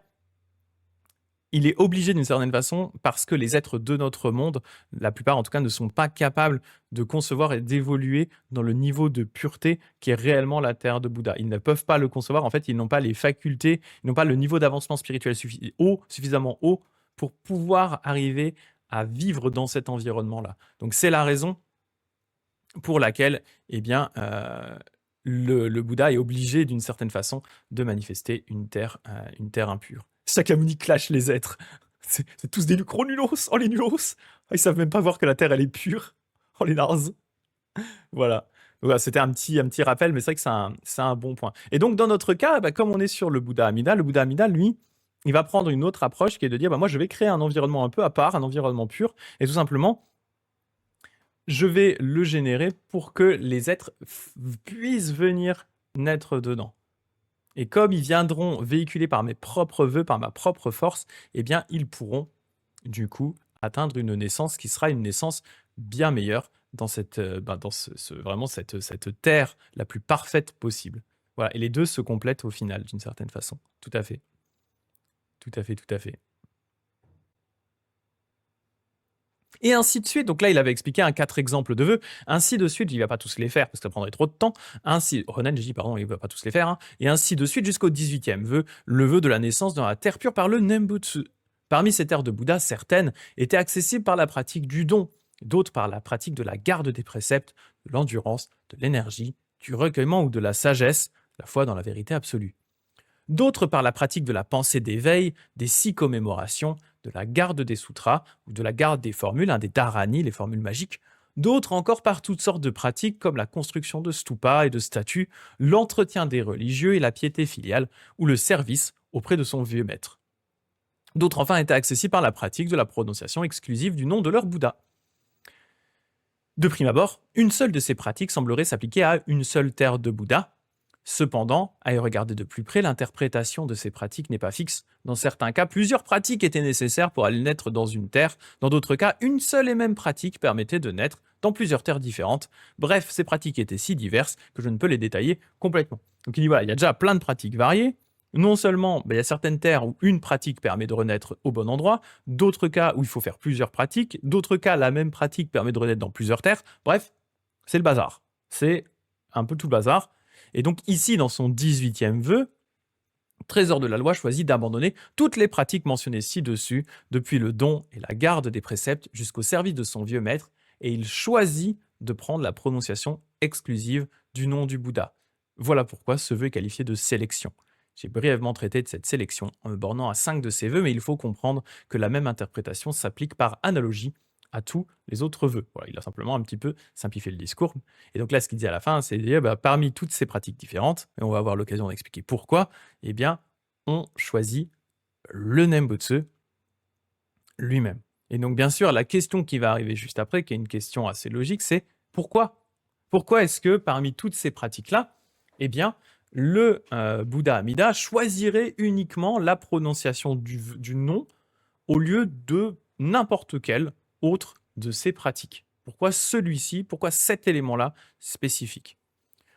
il est obligé d'une certaine façon, parce que les êtres de notre monde, la plupart en tout cas, ne sont pas capables de concevoir et d'évoluer dans le niveau de pureté qui est réellement la terre de Bouddha. Ils ne peuvent pas le concevoir, en fait, ils n'ont pas les facultés, ils n'ont pas le niveau d'avancement spirituel suffisamment haut pour pouvoir arriver à vivre dans cet environnement-là. Donc c'est la raison pour laquelle eh bien, le Bouddha est obligé d'une certaine façon de manifester une terre impure. Shakyamuni clash les êtres. C'est tous des gros nulos. Oh les nulos. Ils savent même pas voir que la terre elle est pure. Oh les nazes. Voilà. Voilà, c'était un petit rappel, mais c'est vrai que c'est un bon point. Et donc dans notre cas, comme on est sur le Bouddha Amida, lui, il va prendre une autre approche qui est de dire, moi je vais créer un environnement un peu à part, un environnement pur, et tout simplement, je vais le générer pour que les êtres puissent venir naître dedans. Et comme ils viendront véhiculés par mes propres vœux, par ma propre force, eh bien, ils pourront, du coup, atteindre une naissance qui sera une naissance bien meilleure dans vraiment cette terre la plus parfaite possible. Voilà. Et les deux se complètent au final, d'une certaine façon. Tout à fait. Tout à fait, tout à fait. Et ainsi de suite. Donc là, il avait expliqué 4 exemples de vœux. Ainsi de suite, il ne va pas tous les faire parce que ça prendrait trop de temps. Ronan, j'ai dit, pardon, il ne va pas tous les faire. Et ainsi de suite jusqu'au 18e vœu, le vœu de la naissance dans la terre pure par le Nembutsu. Parmi ces terres de Bouddha, certaines étaient accessibles par la pratique du don, d'autres par la pratique de la garde des préceptes, de l'endurance, de l'énergie, du recueillement ou de la sagesse, la foi dans la vérité absolue. D'autres par la pratique de la pensée d'éveil, des 6 commémorations, de la garde des sutras ou de la garde des formules, des dharani, les formules magiques. D'autres encore par toutes sortes de pratiques comme la construction de stupas et de statues, l'entretien des religieux et la piété filiale ou le service auprès de son vieux maître. D'autres enfin étaient accessibles par la pratique de la prononciation exclusive du nom de leur Bouddha. De prime abord, une seule de ces pratiques semblerait s'appliquer à une seule terre de Bouddha. Cependant, à y regarder de plus près, l'interprétation de ces pratiques n'est pas fixe. Dans certains cas, plusieurs pratiques étaient nécessaires pour aller naître dans une terre. Dans d'autres cas, une seule et même pratique permettait de naître dans plusieurs terres différentes. Bref, ces pratiques étaient si diverses que je ne peux les détailler complètement. Donc il dit voilà, il y a déjà plein de pratiques variées. Non seulement, il y a certaines terres où une pratique permet de renaître au bon endroit, d'autres cas où il faut faire plusieurs pratiques, d'autres cas, la même pratique permet de renaître dans plusieurs terres. Bref, c'est le bazar. C'est un peu tout le bazar. Et donc ici, dans son 18e vœu, Trésor de la Loi choisit d'abandonner toutes les pratiques mentionnées ci-dessus, depuis le don et la garde des préceptes jusqu'au service de son vieux maître, et il choisit de prendre la prononciation exclusive du nom du Bouddha. Voilà pourquoi ce vœu est qualifié de sélection. J'ai brièvement traité de cette sélection en me bornant à 5 de ces vœux, mais il faut comprendre que la même interprétation s'applique par analogie à tous les autres vœux. Voilà, il a simplement un petit peu simplifié le discours. Et donc là, ce qu'il dit à la fin, c'est de dire, parmi toutes ces pratiques différentes, et on va avoir l'occasion d'expliquer pourquoi, eh bien, on choisit le Nembutsu lui-même. Et donc, bien sûr, la question qui va arriver juste après, qui est une question assez logique, c'est pourquoi? Pourquoi est-ce que parmi toutes ces pratiques-là, eh bien, le Bouddha Amida choisirait uniquement la prononciation du nom au lieu de n'importe quelle autre de ces pratiques? Pourquoi celui-ci? Pourquoi cet élément-là spécifique?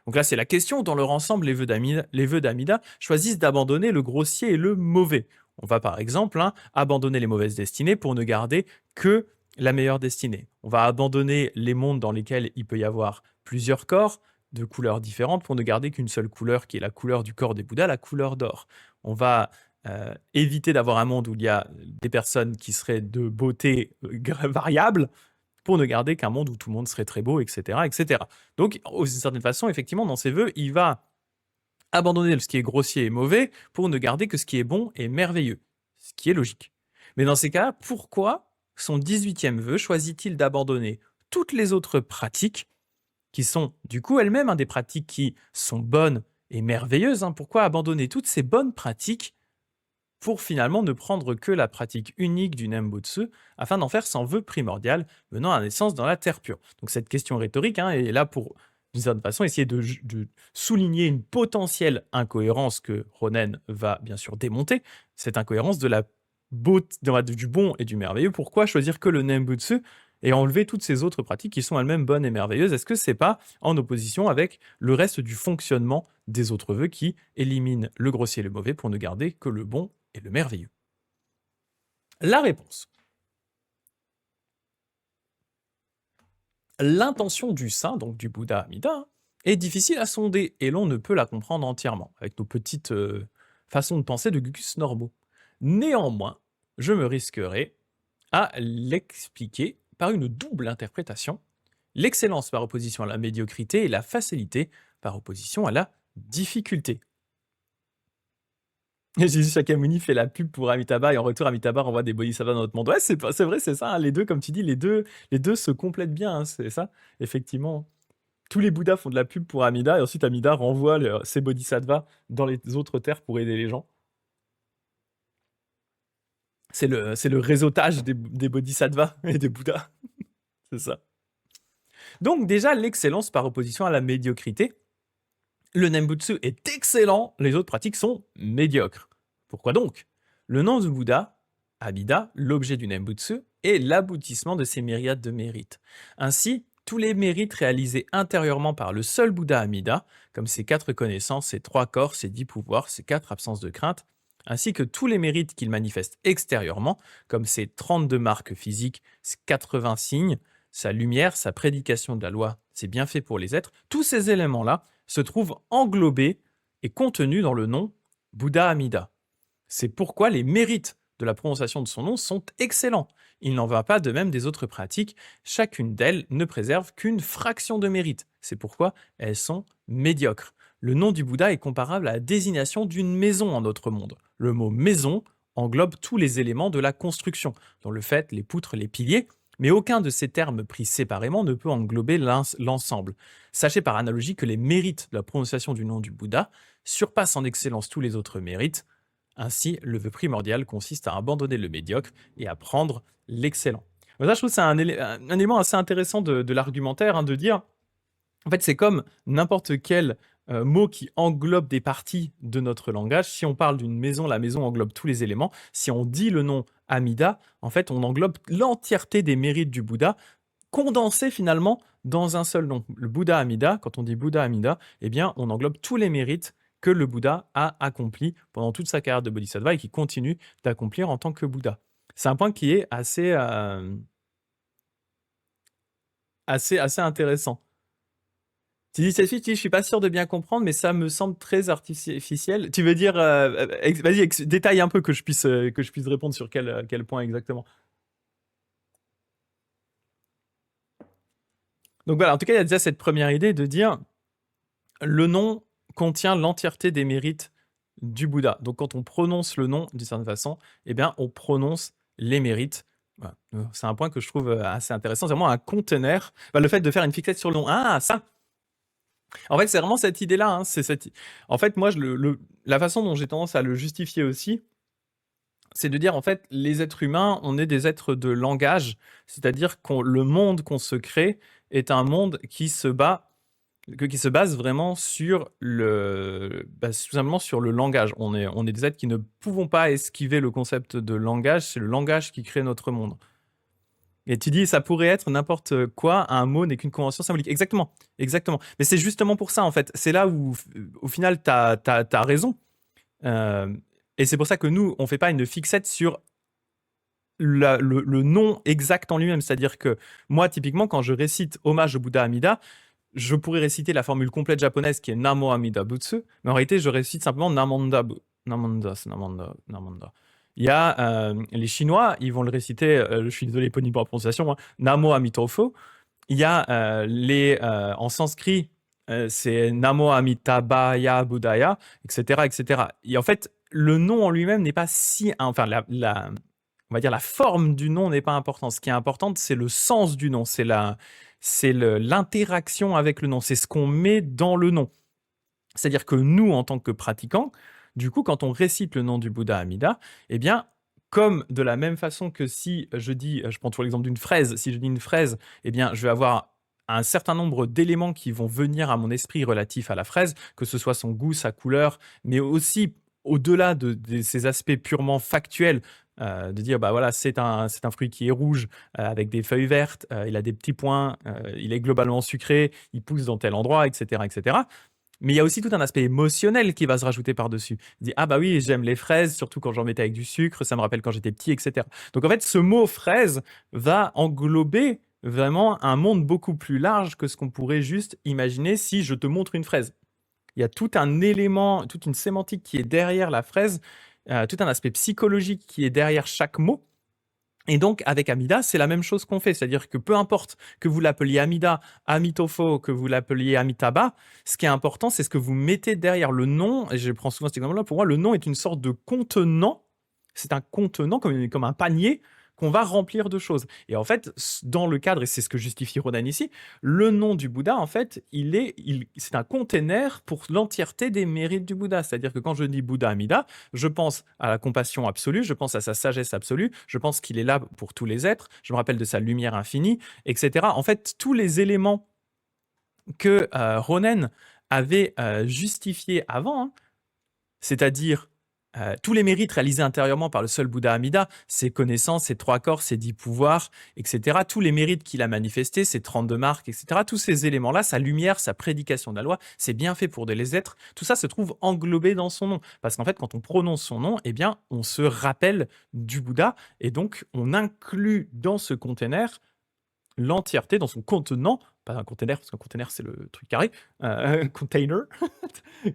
Donc là, c'est la question. Dans leur ensemble, les vœux d'Amida choisissent d'abandonner le grossier et le mauvais. On va par exemple abandonner les mauvaises destinées pour ne garder que la meilleure destinée. On va abandonner les mondes dans lesquels il peut y avoir plusieurs corps de couleurs différentes pour ne garder qu'une seule couleur qui est la couleur du corps des Bouddhas, la couleur d'or. On va éviter d'avoir un monde où il y a des personnes qui seraient de beauté variable pour ne garder qu'un monde où tout le monde serait très beau, etc. etc. Donc, d'une certaine façon, effectivement, dans ses vœux, il va abandonner ce qui est grossier et mauvais pour ne garder que ce qui est bon et merveilleux, ce qui est logique. Mais dans ces cas, pourquoi son 18e vœu choisit-il d'abandonner toutes les autres pratiques qui sont du coup elles-mêmes des pratiques qui sont bonnes et merveilleuses? Pourquoi abandonner toutes ces bonnes pratiques pour finalement ne prendre que la pratique unique du Nembutsu, afin d'en faire son vœu primordial, menant à la naissance dans la terre pure? Donc cette question rhétorique est là pour, d'une certaine façon, essayer de souligner une potentielle incohérence que Ronen va bien sûr démonter, cette incohérence de la beauté, du bon et du merveilleux. Pourquoi choisir que le Nembutsu et enlever toutes ces autres pratiques qui sont elles-mêmes bonnes et merveilleuses? Est-ce que c'est pas en opposition avec le reste du fonctionnement des autres vœux qui éliminent le grossier et le mauvais pour ne garder que le bon et le merveilleux? La réponse. L'intention du saint, donc du Bouddha Amida, est difficile à sonder et l'on ne peut la comprendre entièrement, avec nos petites façons de penser de Gugus normaux. Néanmoins, je me risquerai à l'expliquer par une double interprétation, l'excellence par opposition à la médiocrité et la facilité par opposition à la difficulté. Jésus Shakyamuni fait la pub pour Amitabha et en retour Amitabha renvoie des bodhisattvas dans notre monde. Ouais, c'est vrai, c'est ça. Les deux, comme tu dis, les deux se complètent bien. C'est ça, effectivement. Tous les Bouddhas font de la pub pour Amida et ensuite Amida renvoie ses bodhisattvas dans les autres terres pour aider les gens. C'est le réseautage des bodhisattvas et des Bouddhas. C'est ça. Donc déjà, l'excellence par opposition à la médiocrité. Le Nembutsu est excellent, les autres pratiques sont médiocres. Pourquoi donc? Le nom du Bouddha, Amida, l'objet du Nembutsu, est l'aboutissement de ces myriades de mérites. Ainsi, tous les mérites réalisés intérieurement par le seul Bouddha Amida, comme ses 4 connaissances, ses 3 corps, ses 10 pouvoirs, ses 4 absences de crainte, ainsi que tous les mérites qu'il manifeste extérieurement, comme ses 32 marques physiques, ses 80 signes, sa lumière, sa prédication de la loi, ses bienfaits pour les êtres, tous ces éléments-là se trouvent englobés et contenus dans le nom Bouddha Amida. C'est pourquoi les mérites de la prononciation de son nom sont excellents. Il n'en va pas de même des autres pratiques, chacune d'elles ne préserve qu'une fraction de mérite. C'est pourquoi elles sont médiocres. Le nom du Bouddha est comparable à la désignation d'une maison en notre monde. Le mot maison englobe tous les éléments de la construction, dont le fait, les poutres, les piliers, mais aucun de ces termes pris séparément ne peut englober l'ensemble. Sachez par analogie que les mérites de la prononciation du nom du Bouddha surpassent en excellence tous les autres mérites. Ainsi, le vœu primordial consiste à abandonner le médiocre et à prendre l'excellent. Ça, je trouve que c'est un élément assez intéressant de l'argumentaire, de dire, en fait, c'est comme n'importe quel mot qui englobe des parties de notre langage. Si on parle d'une maison, la maison englobe tous les éléments. Si on dit le nom Amida, en fait, on englobe l'entièreté des mérites du Bouddha, condensés finalement dans un seul nom. Le Bouddha Amida, quand on dit Bouddha Amida, eh bien, on englobe tous les mérites que le Bouddha a accompli pendant toute sa carrière de Bodhisattva et qui continue d'accomplir en tant que Bouddha. C'est un point qui est assez intéressant. Tu dis cette fille, je suis pas sûr de bien comprendre, mais ça me semble très artificiel. Tu veux dire, vas-y, détaille un peu que je puisse répondre sur quel point exactement. Donc voilà, en tout cas, il y a déjà cette première idée de dire le nom contient l'entièreté des mérites du Bouddha. Donc quand on prononce le nom d'une certaine façon, eh bien, on prononce les mérites. Voilà. C'est un point que je trouve assez intéressant. C'est vraiment un conteneur. Le fait de faire une fixette sur le nom. Ah, ça. En fait, c'est vraiment cette idée-là. En fait, moi, la façon dont j'ai tendance à le justifier aussi, c'est de dire, en fait, les êtres humains, on est des êtres de langage, c'est-à-dire que le monde qu'on se crée est un monde qui se base vraiment sur tout simplement sur le langage. On est des êtres qui ne pouvons pas esquiver le concept de langage, c'est le langage qui crée notre monde. Et tu dis, ça pourrait être n'importe quoi, un mot n'est qu'une convention symbolique. Exactement, exactement. Mais c'est justement pour ça, en fait. C'est là où, au final, tu as raison. Et c'est pour ça que nous, on ne fait pas une fixette sur le nom exact en lui-même. C'est-à-dire que moi, typiquement, quand je récite hommage au Bouddha Amida, je pourrais réciter la formule complète japonaise qui est Namo Amida Butsu, mais en réalité, je récite simplement Namanda. Namanda. Il y a les Chinois, ils vont le réciter, je suis désolé pour la prononciation, Namo Amitofo. Il y a en sanskrit, c'est Namo Amitabhaya Buddhaya, etc., etc. Et en fait, le nom en lui-même n'est pas si... Enfin, on va dire la forme du nom n'est pas importante. Ce qui est important, c'est le sens du nom, c'est l'interaction avec le nom, c'est ce qu'on met dans le nom. C'est-à-dire que nous, en tant que pratiquants, du coup, quand on récite le nom du Bouddha Amida, eh bien, comme de la même façon que si je prends toujours l'exemple d'une fraise, si je dis une fraise, eh bien, je vais avoir un certain nombre d'éléments qui vont venir à mon esprit relatifs à la fraise, que ce soit son goût, sa couleur, mais aussi au-delà de ces aspects purement factuels, de dire bah voilà, c'est un fruit qui est rouge avec des feuilles vertes, il a des petits points, il est globalement sucré, il pousse dans tel endroit, etc., etc. Mais il y a aussi tout un aspect émotionnel qui va se rajouter par-dessus. Il dit ah bah oui, j'aime les fraises, surtout quand j'en mettais avec du sucre, ça me rappelle quand j'étais petit, etc. Donc en fait, ce mot fraise va englober vraiment un monde beaucoup plus large que ce qu'on pourrait juste imaginer si je te montre une fraise. Il y a tout un élément, toute une sémantique qui est derrière la fraise, tout un aspect psychologique qui est derrière chaque mot. Et donc, avec Amida, c'est la même chose qu'on fait. C'est-à-dire que peu importe que vous l'appeliez Amida, Amitofo, que vous l'appeliez Amitabha, ce qui est important, c'est ce que vous mettez derrière le nom. Et je prends souvent cet exemple-là. Pour moi, le nom est une sorte de contenant. C'est un contenant, comme un panier, qu'on va remplir de choses. Et en fait, dans le cadre, et c'est ce que justifie Ronan ici, le nom du Bouddha, en fait, c'est un container pour l'entièreté des mérites du Bouddha. C'est-à-dire que quand je dis Bouddha Amida, je pense à la compassion absolue, je pense à sa sagesse absolue, je pense qu'il est là pour tous les êtres, je me rappelle de sa lumière infinie, etc. En fait, tous les éléments que Ronan avait justifiés avant, hein, c'est-à-dire tous les mérites réalisés intérieurement par le seul Bouddha Amida, ses connaissances, ses 3 corps, ses 10 pouvoirs, etc., tous les mérites qu'il a manifestés, ses 32 marques, etc., tous ces éléments-là, sa lumière, sa prédication de la loi, c'est bien fait pour les êtres, tout ça se trouve englobé dans son nom. Parce qu'en fait, quand on prononce son nom, eh bien, on se rappelle du Bouddha, et donc on inclut dans ce container l'entièreté, dans son contenant, pas un container, parce qu'un container c'est le truc carré, un container,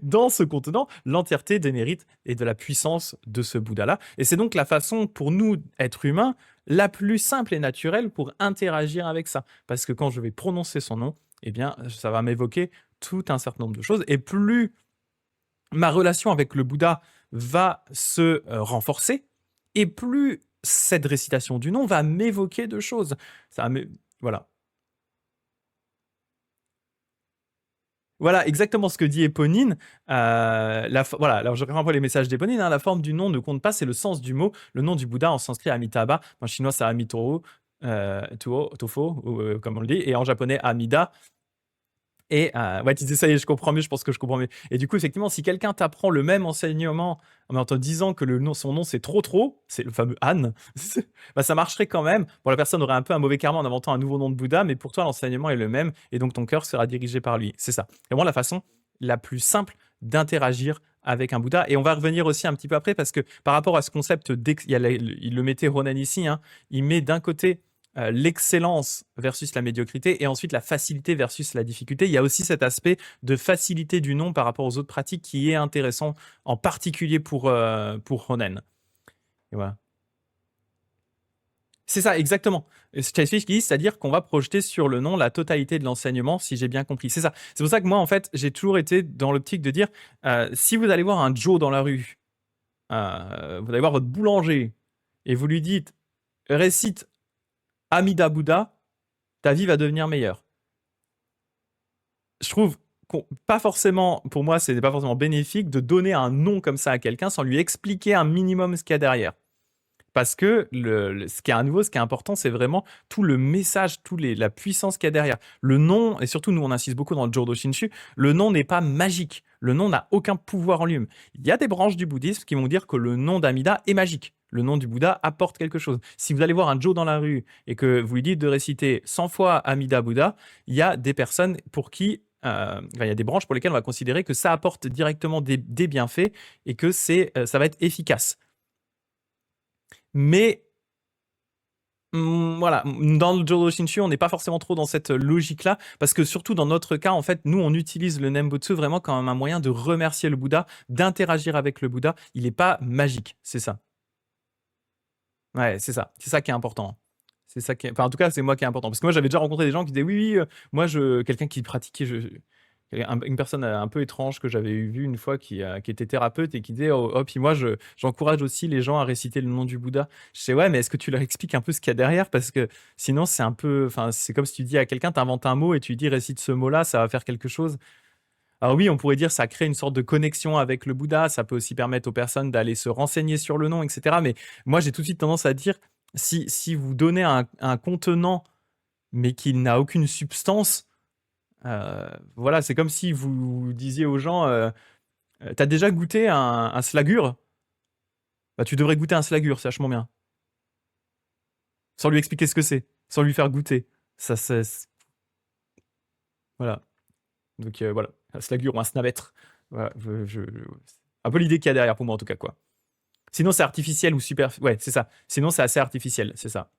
dans ce contenant, l'entièreté des mérites et de la puissance de ce Bouddha-là. Et c'est donc la façon pour nous, êtres humains, la plus simple et naturelle pour interagir avec ça. Parce que quand je vais prononcer son nom, eh bien, ça va m'évoquer tout un certain nombre de choses. Et plus ma relation avec le Bouddha va se renforcer, et plus cette récitation du nom va m'évoquer de choses. Ça voilà. Voilà, exactement ce que dit Éponine. Voilà, alors je reprends un peu les messages d'Éponine. Hein, la forme du nom ne compte pas, c'est le sens du mot. Le nom du Bouddha en sanskrit Amitabha, en chinois c'est Amitoro, Tofo, ou, comme on le dit, et en japonais Amida. Et ouais, tu disais ça y est, je comprends mieux, je pense que je comprends mieux. Et du coup, effectivement, si quelqu'un t'apprend le même enseignement en te disant que son nom c'est trop, c'est le fameux Han, bah, ça marcherait quand même. Bon, la personne aurait un peu un mauvais karma en inventant un nouveau nom de Bouddha, mais pour toi, l'enseignement est le même, et donc ton cœur sera dirigé par lui. C'est ça. C'est vraiment la façon la plus simple d'interagir avec un Bouddha. Et on va revenir aussi un petit peu après, parce que par rapport à ce concept, il le mettait Ronan ici, hein, il met d'un côté l'excellence versus la médiocrité, et ensuite la facilité versus la difficulté. Il y a aussi cet aspect de facilité du nom par rapport aux autres pratiques qui est intéressant, en particulier pour Ronan. Et voilà. C'est ça, exactement. Chasefish qui dit, c'est-à-dire qu'on va projeter sur le nom la totalité de l'enseignement, si j'ai bien compris. C'est ça. C'est pour ça que moi, en fait, j'ai toujours été dans l'optique de dire, si vous allez voir un Joe dans la rue, vous allez voir votre boulanger, et vous lui dites, récite Amida Bouddha, ta vie va devenir meilleure. Je trouve pas forcément, pour moi, c'est pas forcément bénéfique de donner un nom comme ça à quelqu'un sans lui expliquer un minimum ce qu'il y a derrière. Parce que ce qui est à nouveau, ce qui est important, c'est vraiment tout le message, la puissance qu'il y a derrière. Le nom, et surtout nous on insiste beaucoup dans le Jodo Shinshu, le nom n'est pas magique. Le nom n'a aucun pouvoir en lui-même. Il y a des branches du bouddhisme qui vont dire que le nom d'Amida est magique. Le nom du Bouddha apporte quelque chose. Si vous allez voir un Joe dans la rue et que vous lui dites de réciter 100 fois Amida Bouddha, il y a des personnes pour qui il y a des branches pour lesquelles on va considérer que ça apporte directement des bienfaits et que ça va être efficace. Mais voilà, dans le Jodo Shinshu, on n'est pas forcément trop dans cette logique-là, parce que surtout dans notre cas, en fait, nous, on utilise le Nembutsu vraiment comme un moyen de remercier le Bouddha, d'interagir avec le Bouddha. Il n'est pas magique, c'est ça. Ouais, c'est ça. C'est ça qui est important. C'est ça qui est... Enfin, en tout cas, c'est moi qui est important. Parce que moi, j'avais déjà rencontré des gens qui disaient oui, oui, moi, quelqu'un qui pratiquait, une personne un peu étrange que j'avais vue une fois qui était thérapeute et qui disait oh, puis moi, j'encourage aussi les gens à réciter le nom du Bouddha. Je sais, ouais, mais est-ce que tu leur expliques un peu ce qu'il y a derrière? Parce que sinon, c'est un peu. Enfin, c'est comme si tu dis à quelqu'un, tu inventes un mot et tu lui dis récite ce mot-là, ça va faire quelque chose. Alors oui, on pourrait dire ça crée une sorte de connexion avec le Bouddha, ça peut aussi permettre aux personnes d'aller se renseigner sur le nom, etc. Mais moi, j'ai tout de suite tendance à dire, si vous donnez un contenant, mais qu'il n'a aucune substance, voilà, c'est comme si vous disiez aux gens, t'as déjà goûté un slagur? Bah, tu devrais goûter un slagur, c'est vachement bien. Sans lui expliquer ce que c'est, sans lui faire goûter. Ça, voilà. Donc voilà, un slagur ou un snavêtre. Voilà, un peu l'idée qu'il y a derrière pour moi en tout cas, quoi. Sinon, c'est artificiel ou super. Ouais, c'est ça. Sinon, c'est assez artificiel, c'est ça.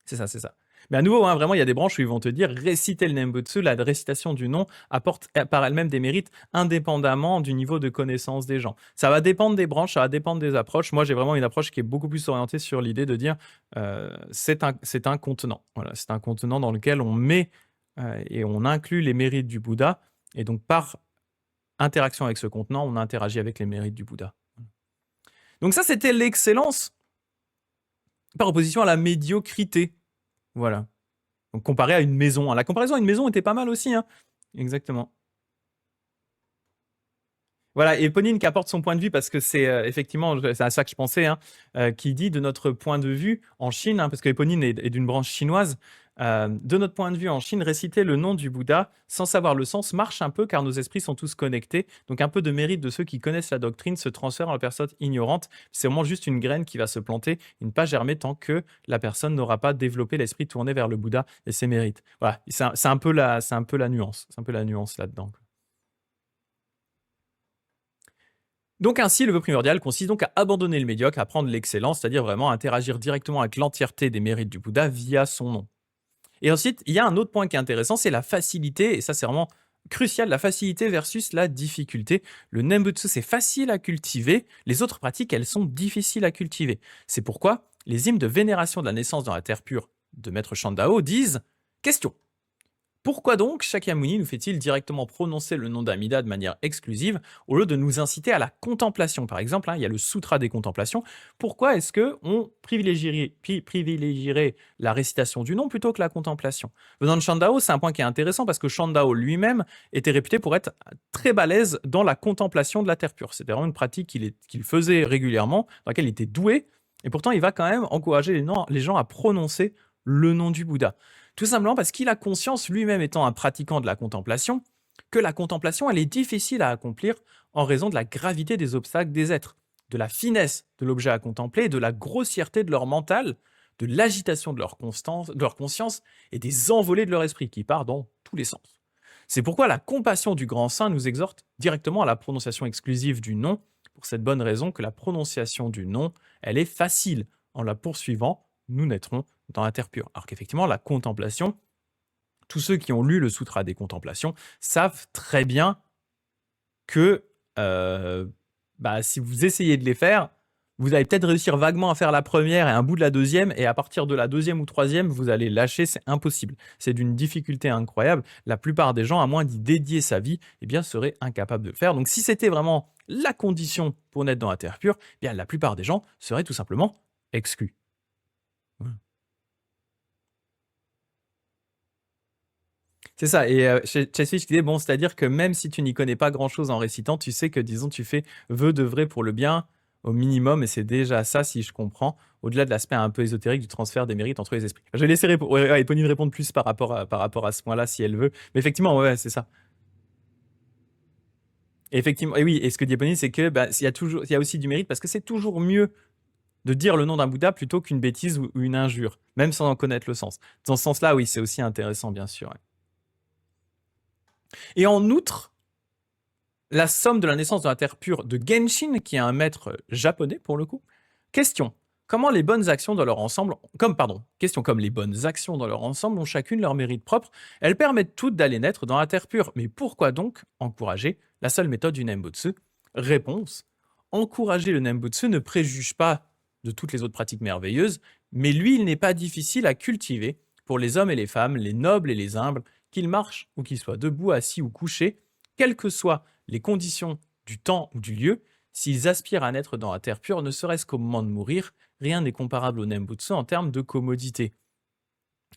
C'est ça, c'est ça. Mais à nouveau, hein, vraiment, il y a des branches où ils vont te dire réciter le Nembutsu, la récitation du nom apporte par elle-même des mérites indépendamment du niveau de connaissance des gens. Ça va dépendre des branches, ça va dépendre des approches. Moi, j'ai vraiment une approche qui est beaucoup plus orientée sur l'idée de dire c'est un contenant. Voilà, c'est un contenant dans lequel on met et on inclut les mérites du Bouddha. Et donc, par interaction avec ce contenant, on interagit avec les mérites du Bouddha. Donc ça, c'était l'excellence par opposition à la médiocrité. Voilà. Donc comparé à une maison. La comparaison à une maison était pas mal aussi. Hein. Exactement. Voilà, et Ponine qui apporte son point de vue, parce que c'est effectivement, c'est à ça que je pensais, hein, qui dit de notre point de vue en Chine, hein, parce que Ponine est d'une branche chinoise, de notre point de vue en Chine, réciter le nom du Bouddha sans savoir le sens marche un peu car nos esprits sont tous connectés. Donc un peu de mérite de ceux qui connaissent la doctrine se transfère à la personne ignorante. C'est vraiment juste une graine qui va se planter, une pas germer tant que la personne n'aura pas développé l'esprit tourné vers le Bouddha et ses mérites. Voilà, c'est un peu la nuance, c'est un peu la nuance là-dedans. Donc ainsi, le vœu primordial consiste donc à abandonner le médiocre, à prendre l'excellence, c'est-à-dire vraiment interagir directement avec l'entièreté des mérites du Bouddha via son nom. Et ensuite, il y a un autre point qui est intéressant, c'est la facilité, et ça c'est vraiment crucial, la facilité versus la difficulté. Le Nembutsu, c'est facile à cultiver, les autres pratiques, elles sont difficiles à cultiver. C'est pourquoi les hymnes de vénération de la naissance dans la terre pure de Maître Shandao disent « Question. Pourquoi donc Shakyamuni nous fait-il directement prononcer le nom d'Amida de manière exclusive au lieu de nous inciter à la contemplation? Par exemple, hein, il y a le Sutra des contemplations. Pourquoi est-ce qu'on privilégierait la récitation du nom plutôt que la contemplation? Venant de Shandao, c'est un point qui est intéressant parce que Shandao lui-même était réputé pour être très balèze dans la contemplation de la terre pure. C'était vraiment une pratique qu'il faisait régulièrement, dans laquelle il était doué, et pourtant il va quand même encourager les gens à prononcer le nom du Bouddha. Tout simplement parce qu'il a conscience, lui-même étant un pratiquant de la contemplation, que la contemplation, elle est difficile à accomplir en raison de la gravité des obstacles des êtres, de la finesse de l'objet à contempler, de la grossièreté de leur mental, de l'agitation de leur conscience et des envolées de leur esprit qui part dans tous les sens. C'est pourquoi la compassion du grand saint nous exhorte directement à la prononciation exclusive du nom, pour cette bonne raison que la prononciation du nom, elle est facile. En la poursuivant, nous naîtrons dans la terre pure. Alors qu'effectivement, la contemplation, tous ceux qui ont lu le Sutra des contemplations savent très bien que si vous essayez de les faire, vous allez peut-être réussir vaguement à faire la première et un bout de la deuxième, et à partir de la deuxième ou troisième, vous allez lâcher, c'est impossible. C'est d'une difficulté incroyable. La plupart des gens, à moins d'y dédier sa vie, eh bien, seraient incapables de le faire. Donc si c'était vraiment la condition pour naître dans la terre pure, eh bien, la plupart des gens seraient tout simplement exclus. C'est ça, et chez Chessfish disait, bon, c'est-à-dire que même si tu n'y connais pas grand-chose en récitant, tu sais que, disons, tu fais vœu de vrai pour le bien, au minimum, et c'est déjà ça, si je comprends, au-delà de l'aspect un peu ésotérique du transfert des mérites entre les esprits. Je vais laisser Éponine répondre plus par rapport à ce point-là, si elle veut, mais effectivement, ouais, c'est ça. Et effectivement, et oui, et ce que dit Éponine, c'est que il y a aussi du mérite, parce que c'est toujours mieux de dire le nom d'un Bouddha plutôt qu'une bêtise ou une injure, même sans en connaître le sens. Dans ce sens-là, oui, c'est aussi intéressant, bien sûr. Ouais. Et en outre, la somme de la naissance de la terre pure de Genshin, qui est un maître japonais pour le coup. Question. Comment les bonnes actions dans leur ensemble, question comme les bonnes actions dans leur ensemble ont chacune leur mérite propre, elles permettent toutes d'aller naître dans la terre pure. Mais pourquoi donc encourager la seule méthode du Nembutsu? Réponse. Encourager le Nembutsu ne préjuge pas de toutes les autres pratiques merveilleuses, mais lui, il n'est pas difficile à cultiver pour les hommes et les femmes, les nobles et les humbles, qu'ils marchent ou qu'ils soient debout, assis ou couchés, quelles que soient les conditions du temps ou du lieu, s'ils aspirent à naître dans la terre pure, ne serait-ce qu'au moment de mourir, rien n'est comparable au Nembutsu en termes de commodité.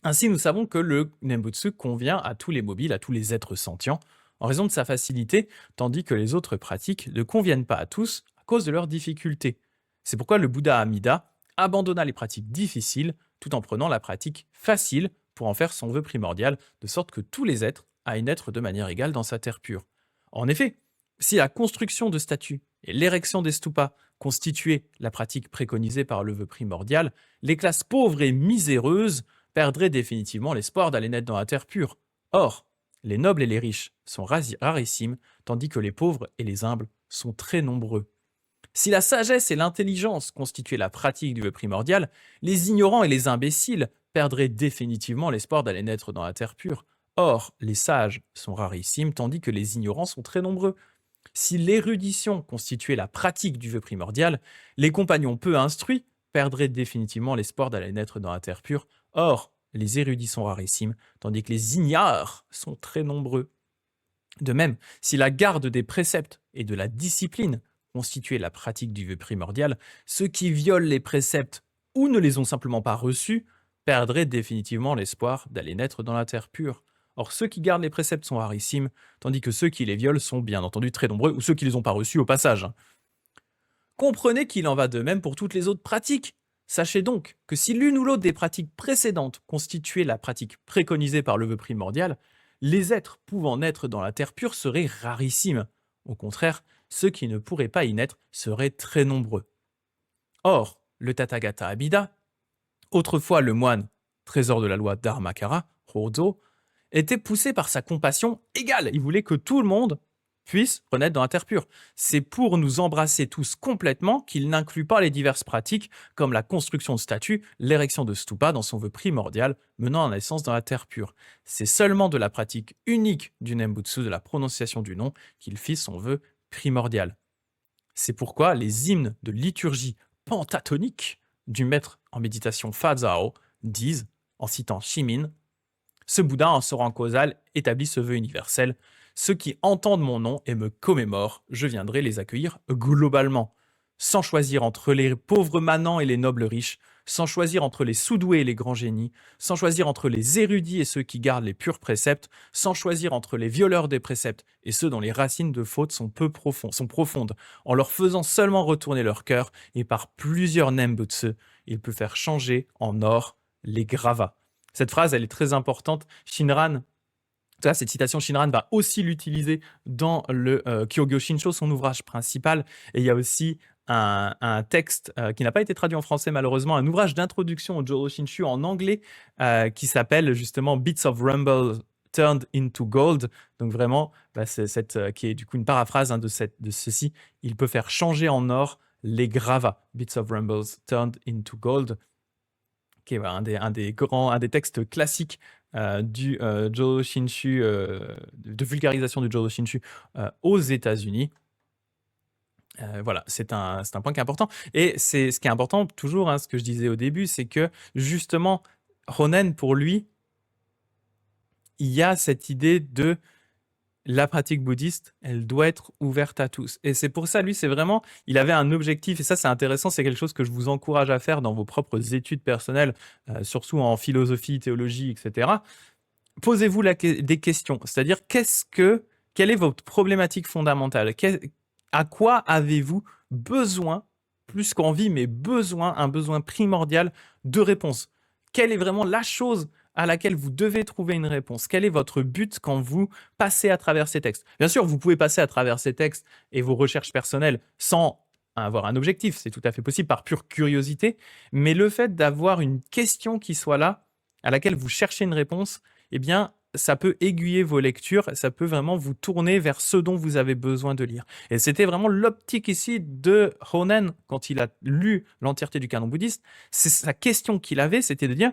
Ainsi, nous savons que le Nembutsu convient à tous les mobiles, à tous les êtres sentients, en raison de sa facilité, tandis que les autres pratiques ne conviennent pas à tous à cause de leurs difficultés. C'est pourquoi le Bouddha Amida abandonna les pratiques difficiles tout en prenant la pratique facile pour en faire son vœu primordial, de sorte que tous les êtres aillent naître de manière égale dans sa terre pure. En effet, si la construction de statues et l'érection des stupas constituaient la pratique préconisée par le vœu primordial, les classes pauvres et miséreuses perdraient définitivement l'espoir d'aller naître dans la terre pure. Or, les nobles et les riches sont rarissimes, tandis que les pauvres et les humbles sont très nombreux. Si la sagesse et l'intelligence constituaient la pratique du vœu primordial, les ignorants et les imbéciles perdraient définitivement l'espoir d'aller naître dans la terre pure. Or, les sages sont rarissimes, tandis que les ignorants sont très nombreux. Si l'érudition constituait la pratique du vœu primordial, les compagnons peu instruits perdraient définitivement l'espoir d'aller naître dans la terre pure. Or, les érudits sont rarissimes, tandis que les ignares sont très nombreux. De même, si la garde des préceptes et de la discipline constituait la pratique du vœu primordial, ceux qui violent les préceptes ou ne les ont simplement pas reçus, perdraient définitivement l'espoir d'aller naître dans la terre pure. Or, ceux qui gardent les préceptes sont rarissimes, tandis que ceux qui les violent sont bien entendu très nombreux, ou ceux qui les ont pas reçus au passage. Comprenez qu'il en va de même pour toutes les autres pratiques. Sachez donc que si l'une ou l'autre des pratiques précédentes constituait la pratique préconisée par le vœu primordial, les êtres pouvant naître dans la terre pure seraient rarissimes. Au contraire, ceux qui ne pourraient pas y naître seraient très nombreux. Or, le Tathagata Abhida, autrefois le moine, trésor de la loi Dharmakara, Hodo, était poussé par sa compassion égale. Il voulait que tout le monde puisse renaître dans la terre pure. C'est pour nous embrasser tous complètement qu'il n'inclut pas les diverses pratiques comme la construction de statues, l'érection de stupas dans son vœu primordial menant à la naissance dans la terre pure. C'est seulement de la pratique unique du Nembutsu, de la prononciation du nom, qu'il fit son vœu primordial. C'est pourquoi les hymnes de liturgie pentatonique du maître en méditation Fazao disent, en citant Shimin, « Ce Bouddha en se rang causal établit ce vœu universel. Ceux qui entendent mon nom et me commémorent, je viendrai les accueillir globalement, sans choisir entre les pauvres manants et les nobles riches, sans choisir entre les sous-doués et les grands génies, sans choisir entre les érudits et ceux qui gardent les purs préceptes, sans choisir entre les violeurs des préceptes et ceux dont les racines de faute sont profondes, en leur faisant seulement retourner leur cœur, et par plusieurs nembutsu, il peut faire changer en or les gravats. » Cette phrase, elle est très importante. Shinran, cette citation, Shinran va aussi l'utiliser dans le Kyogyo Shinsho, son ouvrage principal. Et il y a aussi un texte qui n'a pas été traduit en français malheureusement, un ouvrage d'introduction au Jodo Shinshu en anglais qui s'appelle justement Bits of Rumble Turned into Gold. Donc vraiment, c'est qui est du coup une paraphrase de ceci. Il peut faire changer en or les gravats. Bits of Rumbles Turned into Gold, qui est un des textes classiques du Jodo Shinshu, de vulgarisation du Jodo Shinshu aux États-Unis. Voilà, c'est un point qui est important. Et c'est ce qui est important, toujours, ce que je disais au début, c'est que justement, Ronen, pour lui, il y a cette idée de la pratique bouddhiste, elle doit être ouverte à tous. Et c'est pour ça, lui, c'est vraiment, il avait un objectif, et ça, c'est intéressant, c'est quelque chose que je vous encourage à faire dans vos propres études personnelles, surtout en philosophie, théologie, etc. Posez-vous des questions, c'est-à-dire quelle est votre problématique fondamentale? À quoi avez-vous besoin, plus qu'envie, mais un besoin primordial de réponse? Quelle est vraiment la chose à laquelle vous devez trouver une réponse? Quel est votre but quand vous passez à travers ces textes? Bien sûr, vous pouvez passer à travers ces textes et vos recherches personnelles sans avoir un objectif, c'est tout à fait possible par pure curiosité, mais le fait d'avoir une question qui soit là, à laquelle vous cherchez une réponse, eh bien, ça peut aiguiller vos lectures, ça peut vraiment vous tourner vers ce dont vous avez besoin de lire. Et c'était vraiment l'optique ici de Honen quand il a lu l'entièreté du canon bouddhiste. C'est sa question qu'il avait, c'était de dire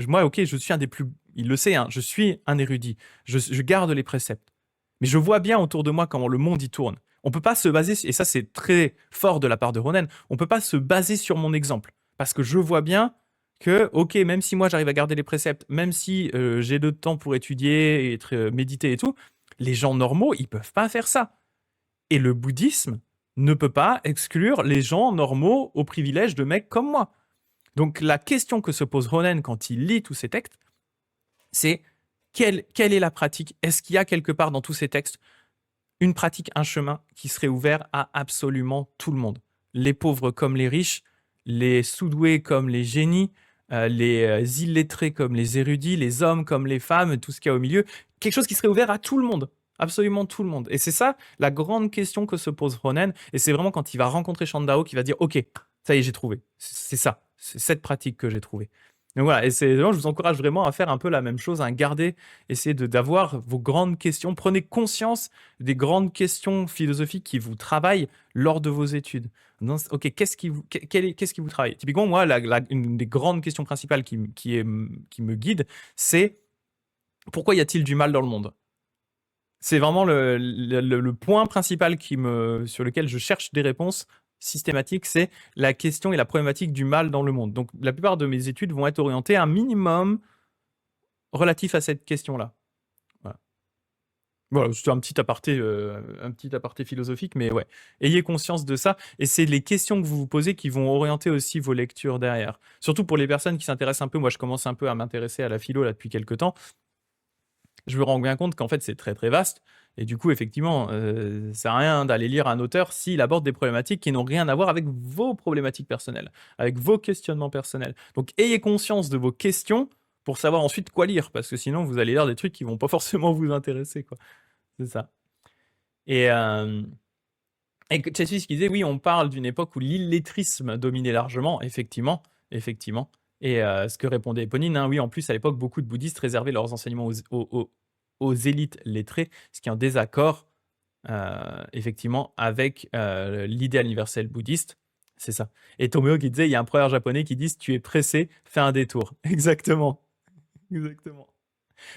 moi, ok, je suis un des plus, il le sait, je suis un érudit, je garde les préceptes, mais je vois bien autour de moi comment le monde y tourne. On peut pas se baser, et ça c'est très fort de la part de Ronen, on peut pas se baser sur mon exemple, parce que je vois bien que, ok, même si moi j'arrive à garder les préceptes, même si j'ai le temps pour étudier et méditer et tout, les gens normaux, ils peuvent pas faire ça. Et le bouddhisme ne peut pas exclure les gens normaux au privilège de mecs comme moi. Donc la question que se pose Ronen quand il lit tous ces textes, c'est quelle est la pratique? Est-ce qu'il y a quelque part dans tous ces textes une pratique, un chemin qui serait ouvert à absolument tout le monde? Les pauvres comme les riches, les sous-doués comme les génies, les illettrés comme les érudits, les hommes comme les femmes, tout ce qu'il y a au milieu. Quelque chose qui serait ouvert à tout le monde. Absolument tout le monde. Et c'est ça la grande question que se pose Ronen. Et c'est vraiment quand il va rencontrer Shandao qu'il va dire « Ok, ça y est, j'ai trouvé. C'est ça. C'est cette pratique que j'ai trouvée. » Donc voilà, et je vous encourage vraiment à faire un peu la même chose, à garder, essayer d'avoir vos grandes questions. Prenez conscience des grandes questions philosophiques qui vous travaillent lors de vos études. Non, ok, qu'est-ce qui vous travaille? Typiquement, moi, une des grandes questions principales qui me guide, c'est pourquoi y a-t-il du mal dans le monde? C'est vraiment le point principal sur lequel je cherche des réponses systématiques, c'est la question et la problématique du mal dans le monde. Donc, la plupart de mes études vont être orientées à un minimum relatif à cette question-là. Voilà. Voilà, c'était un petit aparté philosophique, mais ouais. Ayez conscience de ça, et c'est les questions que vous vous posez qui vont orienter aussi vos lectures derrière. Surtout pour les personnes qui s'intéressent un peu. Moi, je commence un peu à m'intéresser à la philo là depuis quelques temps. Je me rends bien compte qu'en fait, c'est très très vaste. Et du coup, effectivement, ça sert à rien d'aller lire un auteur s'il aborde des problématiques qui n'ont rien à voir avec vos problématiques personnelles, avec vos questionnements personnels. Donc, ayez conscience de vos questions pour savoir ensuite quoi lire, parce que sinon, vous allez lire des trucs qui vont pas forcément vous intéresser, quoi. C'est ça. Et, Chelsea qui disait, oui, on parle d'une époque où l'illettrisme dominait largement, effectivement, effectivement. Et ce que répondait Éponine, hein, oui, en plus, à l'époque, beaucoup de bouddhistes réservaient leurs enseignements aux élites lettrées, ce qui est en désaccord, effectivement, avec l'idéal universel bouddhiste. C'est ça. Et Tomeo qui disait, il y a un proverbe japonais qui dit, si tu es pressé, fais un détour. Exactement. Exactement.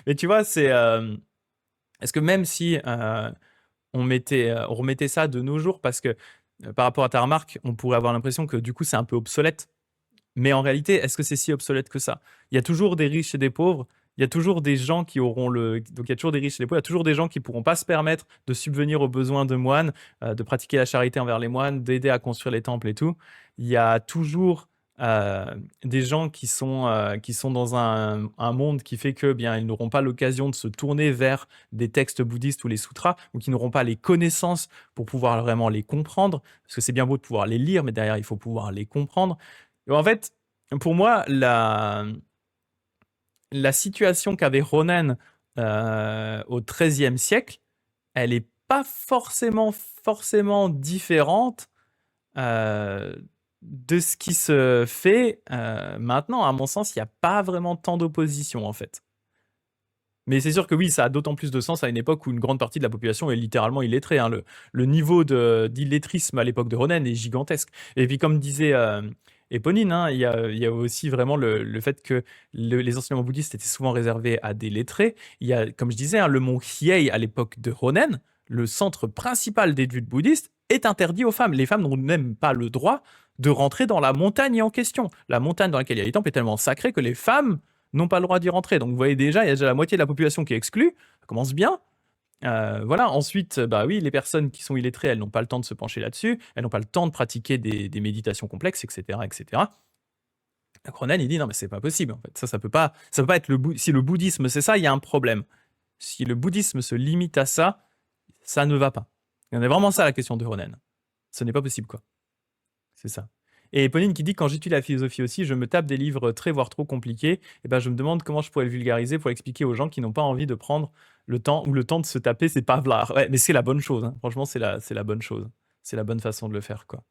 Mais tu vois, est-ce que même si on remettait ça de nos jours, parce que par rapport à ta remarque, on pourrait avoir l'impression que du coup c'est un peu obsolète. Mais en réalité, est-ce que c'est si obsolète que ça? Il y a toujours des riches et des pauvres. Il y a toujours des gens qui auront Donc il y a toujours des riches et des pauvres. Il y a toujours des gens qui pourront pas se permettre de subvenir aux besoins de moines, de pratiquer la charité envers les moines, d'aider à construire les temples et tout. Il y a toujours euh, des gens qui sont dans un monde qui fait que bien ils n'auront pas l'occasion de se tourner vers des textes bouddhistes ou les sutras, ou qui n'auront pas les connaissances pour pouvoir vraiment les comprendre. Parce que c'est bien beau de pouvoir les lire, mais derrière il faut pouvoir les comprendre. En fait, pour moi, la situation qu'avait Ronan au XIIIe siècle, elle n'est pas forcément différente de ce qui se fait maintenant. À mon sens, il n'y a pas vraiment tant d'opposition, en fait. Mais c'est sûr que oui, ça a d'autant plus de sens à une époque où une grande partie de la population est littéralement illettrée, hein. Le niveau d'illettrisme à l'époque de Ronan est gigantesque. Et puis, comme disait Éponine, hein, il y a aussi vraiment le fait que les enseignements bouddhistes étaient souvent réservés à des lettrés. Il y a, comme je disais, hein, le mont Hiei à l'époque de Ronan, le centre principal d'études bouddhistes, est interdit aux femmes. Les femmes n'ont même pas le droit de rentrer dans la montagne en question. La montagne dans laquelle il y a les temples est tellement sacrée que les femmes n'ont pas le droit d'y rentrer. Donc vous voyez déjà, il y a déjà la moitié de la population qui est exclue. Ça commence bien. Voilà. Ensuite, bah oui, les personnes qui sont illettrées, elles n'ont pas le temps de se pencher là-dessus. Elles n'ont pas le temps de pratiquer des méditations complexes, etc., etc. Cronan, il dit non, mais c'est pas possible. En fait, ça peut pas être si le bouddhisme c'est ça, il y a un problème. Si le bouddhisme se limite à ça, ça ne va pas. Il y en a vraiment ça la question de Ronan. Ce n'est pas possible, quoi. C'est ça. Et Pauline qui dit, quand j'étudie la philosophie aussi, je me tape des livres très voire trop compliqués, et ben je me demande comment je pourrais le vulgariser pour expliquer aux gens qui n'ont pas envie de prendre le temps ou le temps de se taper ces pavlards. Ouais, mais c'est la bonne chose, hein. Franchement, c'est la bonne chose. C'est la bonne façon de le faire, quoi.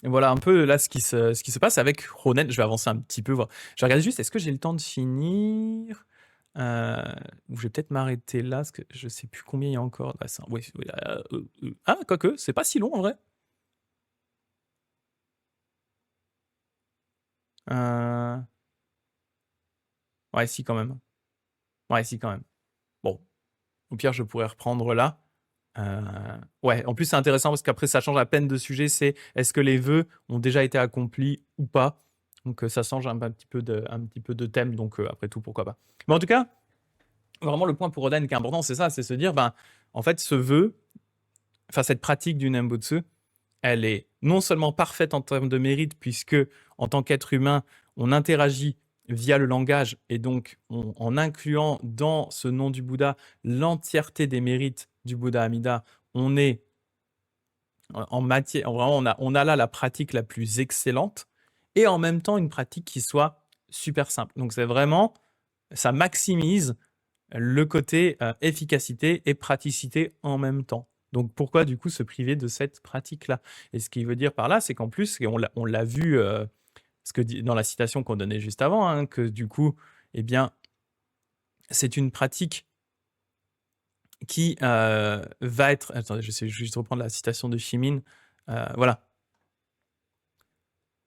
Et voilà un peu là ce qui se passe avec Ronan. Je vais avancer un petit peu, voir. Je vais regarder juste, est-ce que j'ai le temps de finir ou je vais peut-être m'arrêter là, parce que je sais plus combien il y a encore. Ah, oui, ah, quoique, c'est pas si long en vrai. Euh, Ouais, si, quand même. Ouais, si, quand même. Bon, au pire, je pourrais reprendre là. Ouais, en plus, c'est intéressant parce qu'après, ça change à peine de sujet. C'est est-ce que les vœux ont déjà été accomplis ou pas? Donc, ça change un petit peu de thème. Donc, après tout, pourquoi pas. Mais en tout cas, vraiment, le point pour Oden qui est important, c'est ça, c'est se dire, ben, en fait, ce vœu, enfin, cette pratique du Nembutsu, elle est non seulement parfaite en termes de mérite, puisque en tant qu'être humain, on interagit via le langage, et donc en incluant dans ce nom du Bouddha l'entièreté des mérites du Bouddha Amida, on est en matière, vraiment, on a là la pratique la plus excellente, et en même temps une pratique qui soit super simple. Donc c'est vraiment, ça maximise le côté efficacité et praticité en même temps. Donc pourquoi du coup se priver de cette pratique-là? Et ce qu'il veut dire par là, c'est qu'en plus, et on l'a vu dans la citation qu'on donnait juste avant, hein, que du coup, eh bien, c'est une pratique qui va être... Attendez, je vais juste reprendre la citation de Shimin. Voilà.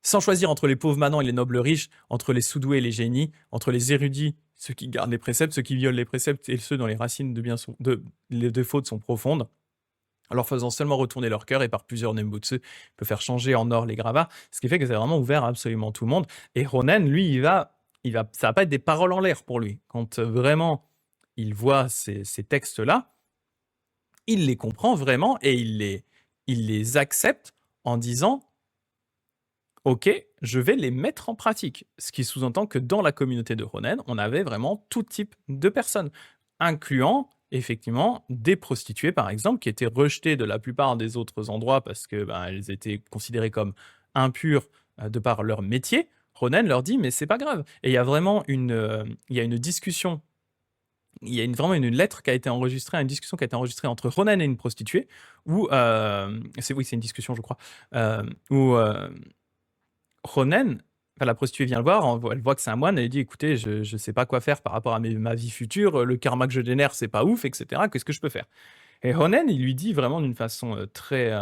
Sans choisir entre les pauvres manants et les nobles riches, entre les sous-doués et les génies, entre les érudits, ceux qui gardent les préceptes, ceux qui violent les préceptes et ceux dont les racines de fautes sont profondes, en leur faisant seulement retourner leur cœur, et par plusieurs Nembutsu peut faire changer en or les gravats, ce qui fait que c'est vraiment ouvert à absolument tout le monde. Et Ronan, lui, ça va pas être des paroles en l'air pour lui. Quand vraiment il voit ces textes-là, il les comprend vraiment et il les accepte en disant: OK, je vais les mettre en pratique. Ce qui sous-entend que dans la communauté de Ronen, on avait vraiment tout type de personnes, incluant effectivement des prostituées, par exemple, qui étaient rejetées de la plupart des autres endroits parce que ben, elles étaient considérées comme impures de par leur métier. Ronen leur dit, mais c'est pas grave. Et il y a vraiment il y a une discussion, il y a vraiment une lettre qui a été enregistrée, une discussion qui a été enregistrée entre Ronen et une prostituée, où, oui, c'est une discussion, je crois, où Ronen, enfin, la prostituée vient le voir, elle voit que c'est un moine, elle dit: «Écoutez, je ne sais pas quoi faire par rapport à ma vie future, le karma que je génère, c'est pas ouf et cetera. Qu'est-ce que je peux faire?» Et Ronen, il lui dit vraiment d'une façon, très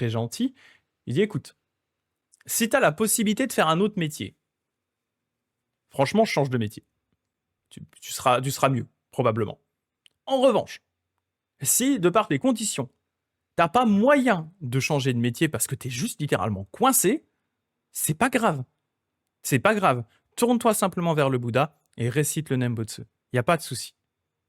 gentille, il dit: «Écoute, si tu as la possibilité de faire un autre métier, franchement, change de métier. Tu seras mieux, probablement. En revanche, si de par tes conditions, tu pas moyen de changer de métier parce que tu es juste littéralement coincé, c'est pas grave. C'est pas grave. Tourne-toi simplement vers le Bouddha et récite le Nembutsu. Il y a pas de souci.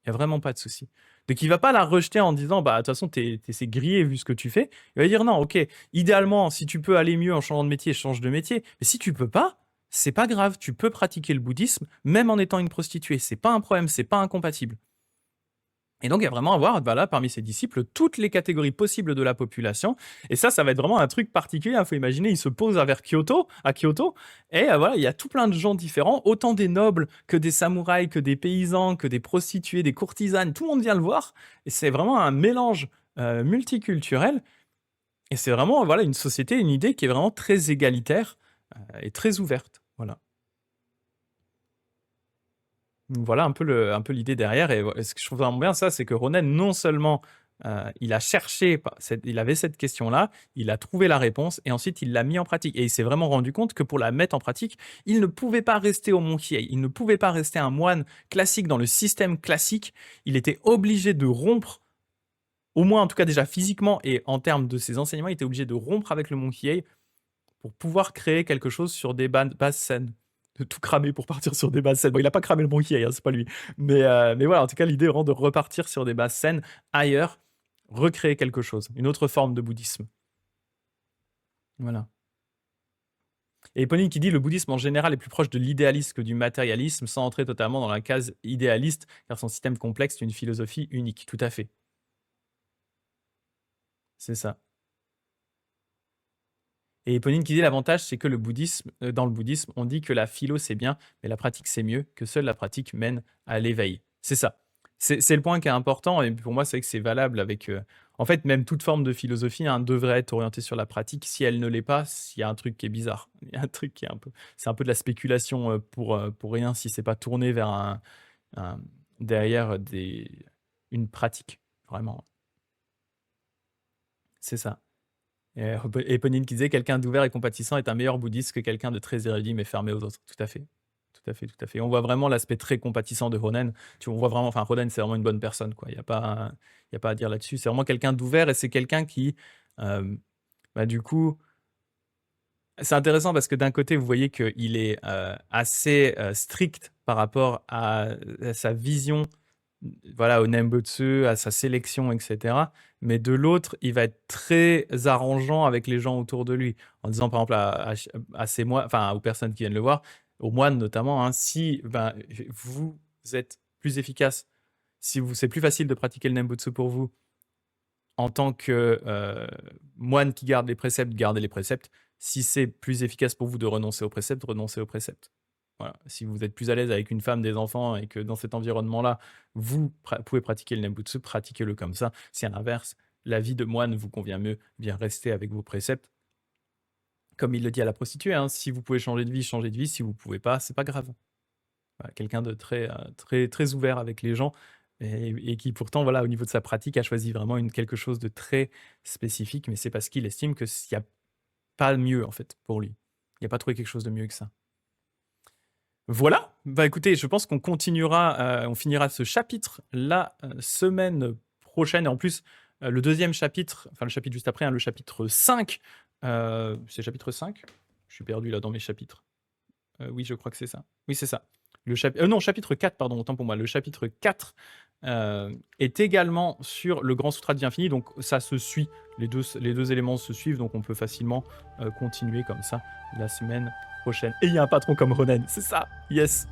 Il y a vraiment pas de souci. Donc il va pas la rejeter en disant bah de toute façon c'est grillé vu ce que tu fais. Il va dire non, OK, idéalement si tu peux aller mieux en changeant de métier, change de métier. Mais si tu peux pas, c'est pas grave, tu peux pratiquer le bouddhisme même en étant une prostituée, c'est pas un problème, c'est pas incompatible. Et donc, il va vraiment avoir voilà, parmi ses disciples toutes les catégories possibles de la population. Et ça va être vraiment un truc particulier. Il faut imaginer, il se pose vers Kyoto, à Kyoto, et voilà, il y a tout plein de gens différents, autant des nobles que des samouraïs, que des paysans, que des prostituées, des courtisanes. Tout le monde vient le voir. Et c'est vraiment un mélange multiculturel. Et c'est vraiment voilà, une société, une idée qui est vraiment très égalitaire et très ouverte. Voilà. Voilà un peu l'idée derrière. Et ce que je trouve vraiment bien, ça, c'est que Ronen, non seulement il a cherché, il avait cette question-là, il a trouvé la réponse et ensuite il l'a mis en pratique. Et il s'est vraiment rendu compte que pour la mettre en pratique, il ne pouvait pas rester au Monkey. Il ne pouvait pas rester un moine classique dans le système classique. Il était obligé de rompre, au moins en tout cas déjà physiquement et en termes de ses enseignements, il était obligé de rompre avec le Monkey pour pouvoir créer quelque chose sur des bases saines. De tout cramer pour partir sur des bases saines. Bon, il a pas cramé le Monkey, hein, c'est pas lui. Mais voilà, en tout cas, l'idée est vraiment de repartir sur des bases saines ailleurs, recréer quelque chose, une autre forme de bouddhisme. Voilà. Et Pauline qui dit le bouddhisme en général est plus proche de l'idéalisme que du matérialisme, sans entrer totalement dans la case idéaliste, car son système complexe est une philosophie unique. Tout à fait. C'est ça. Et Pauline qui dit l'avantage, c'est que le bouddhisme, dans le bouddhisme, on dit que la philo c'est bien, mais la pratique c'est mieux, que seule la pratique mène à l'éveil. C'est ça. C'est le point qui est important, et pour moi, c'est vrai que c'est valable avec. En fait, même toute forme de philosophie hein, devrait être orientée sur la pratique. Si elle ne l'est pas, il y a un truc qui est bizarre. Il y a un truc qui est un peu. C'est un peu de la spéculation pour rien si c'est pas tourné vers un- derrière une pratique. Vraiment. C'est ça. Et Eponine qui disait quelqu'un d'ouvert et compatissant est un meilleur bouddhiste que quelqu'un de très érudit mais fermé aux autres. Tout à fait. Tout à fait, tout à fait. On voit vraiment l'aspect très compatissant de Ronen. On voit vraiment, enfin, Ronen, c'est vraiment une bonne personne, quoi. Il n'y a pas, il y a pas à dire là-dessus. C'est vraiment quelqu'un d'ouvert et c'est quelqu'un qui, euh, bah, du coup, c'est intéressant parce que d'un côté, vous voyez qu'il est assez strict par rapport à sa vision voilà, au Nembutsu, à sa sélection, etc. Mais de l'autre, il va être très arrangeant avec les gens autour de lui, en disant par exemple à ses moines, enfin aux personnes qui viennent le voir, aux moines notamment, hein, si ben, vous êtes plus efficace, si c'est plus facile de pratiquer le Nembutsu pour vous en tant que moine qui garde les préceptes, gardez les préceptes. Si c'est plus efficace pour vous de renoncer aux préceptes, renoncez aux préceptes. Voilà. Si vous êtes plus à l'aise avec une femme, des enfants, et que dans cet environnement-là, vous pouvez pratiquer le Nembutsu, pratiquez-le comme ça. Si à l'inverse, la vie de moine vous convient mieux, bien restez avec vos préceptes. Comme il le dit à la prostituée, hein, si vous pouvez changer de vie, changez de vie. Si vous ne pouvez pas, c'est pas grave. Voilà, quelqu'un de très, très, très ouvert avec les gens et qui pourtant, voilà, au niveau de sa pratique, a choisi vraiment quelque chose de très spécifique, mais c'est parce qu'il estime qu'il n'y a pas mieux en fait pour lui. Il n'y a pas trouvé quelque chose de mieux que ça. Voilà, bah écoutez, je pense qu'on continuera, on finira ce chapitre la semaine prochaine. Et en plus, le deuxième chapitre, enfin le chapitre juste après, hein, le chapitre 5, c'est le chapitre 5. Je suis perdu là dans mes chapitres. Oui, je crois que c'est ça. Oui, c'est ça. Non, chapitre 4, pardon, autant pour moi. Le chapitre 4 est également sur le Grand Sutra de Vie Infinie, donc ça se suit. Les deux éléments se suivent, donc on peut facilement continuer comme ça la semaine prochaine. Et il y a un patron comme Ronen, c'est ça. Yes.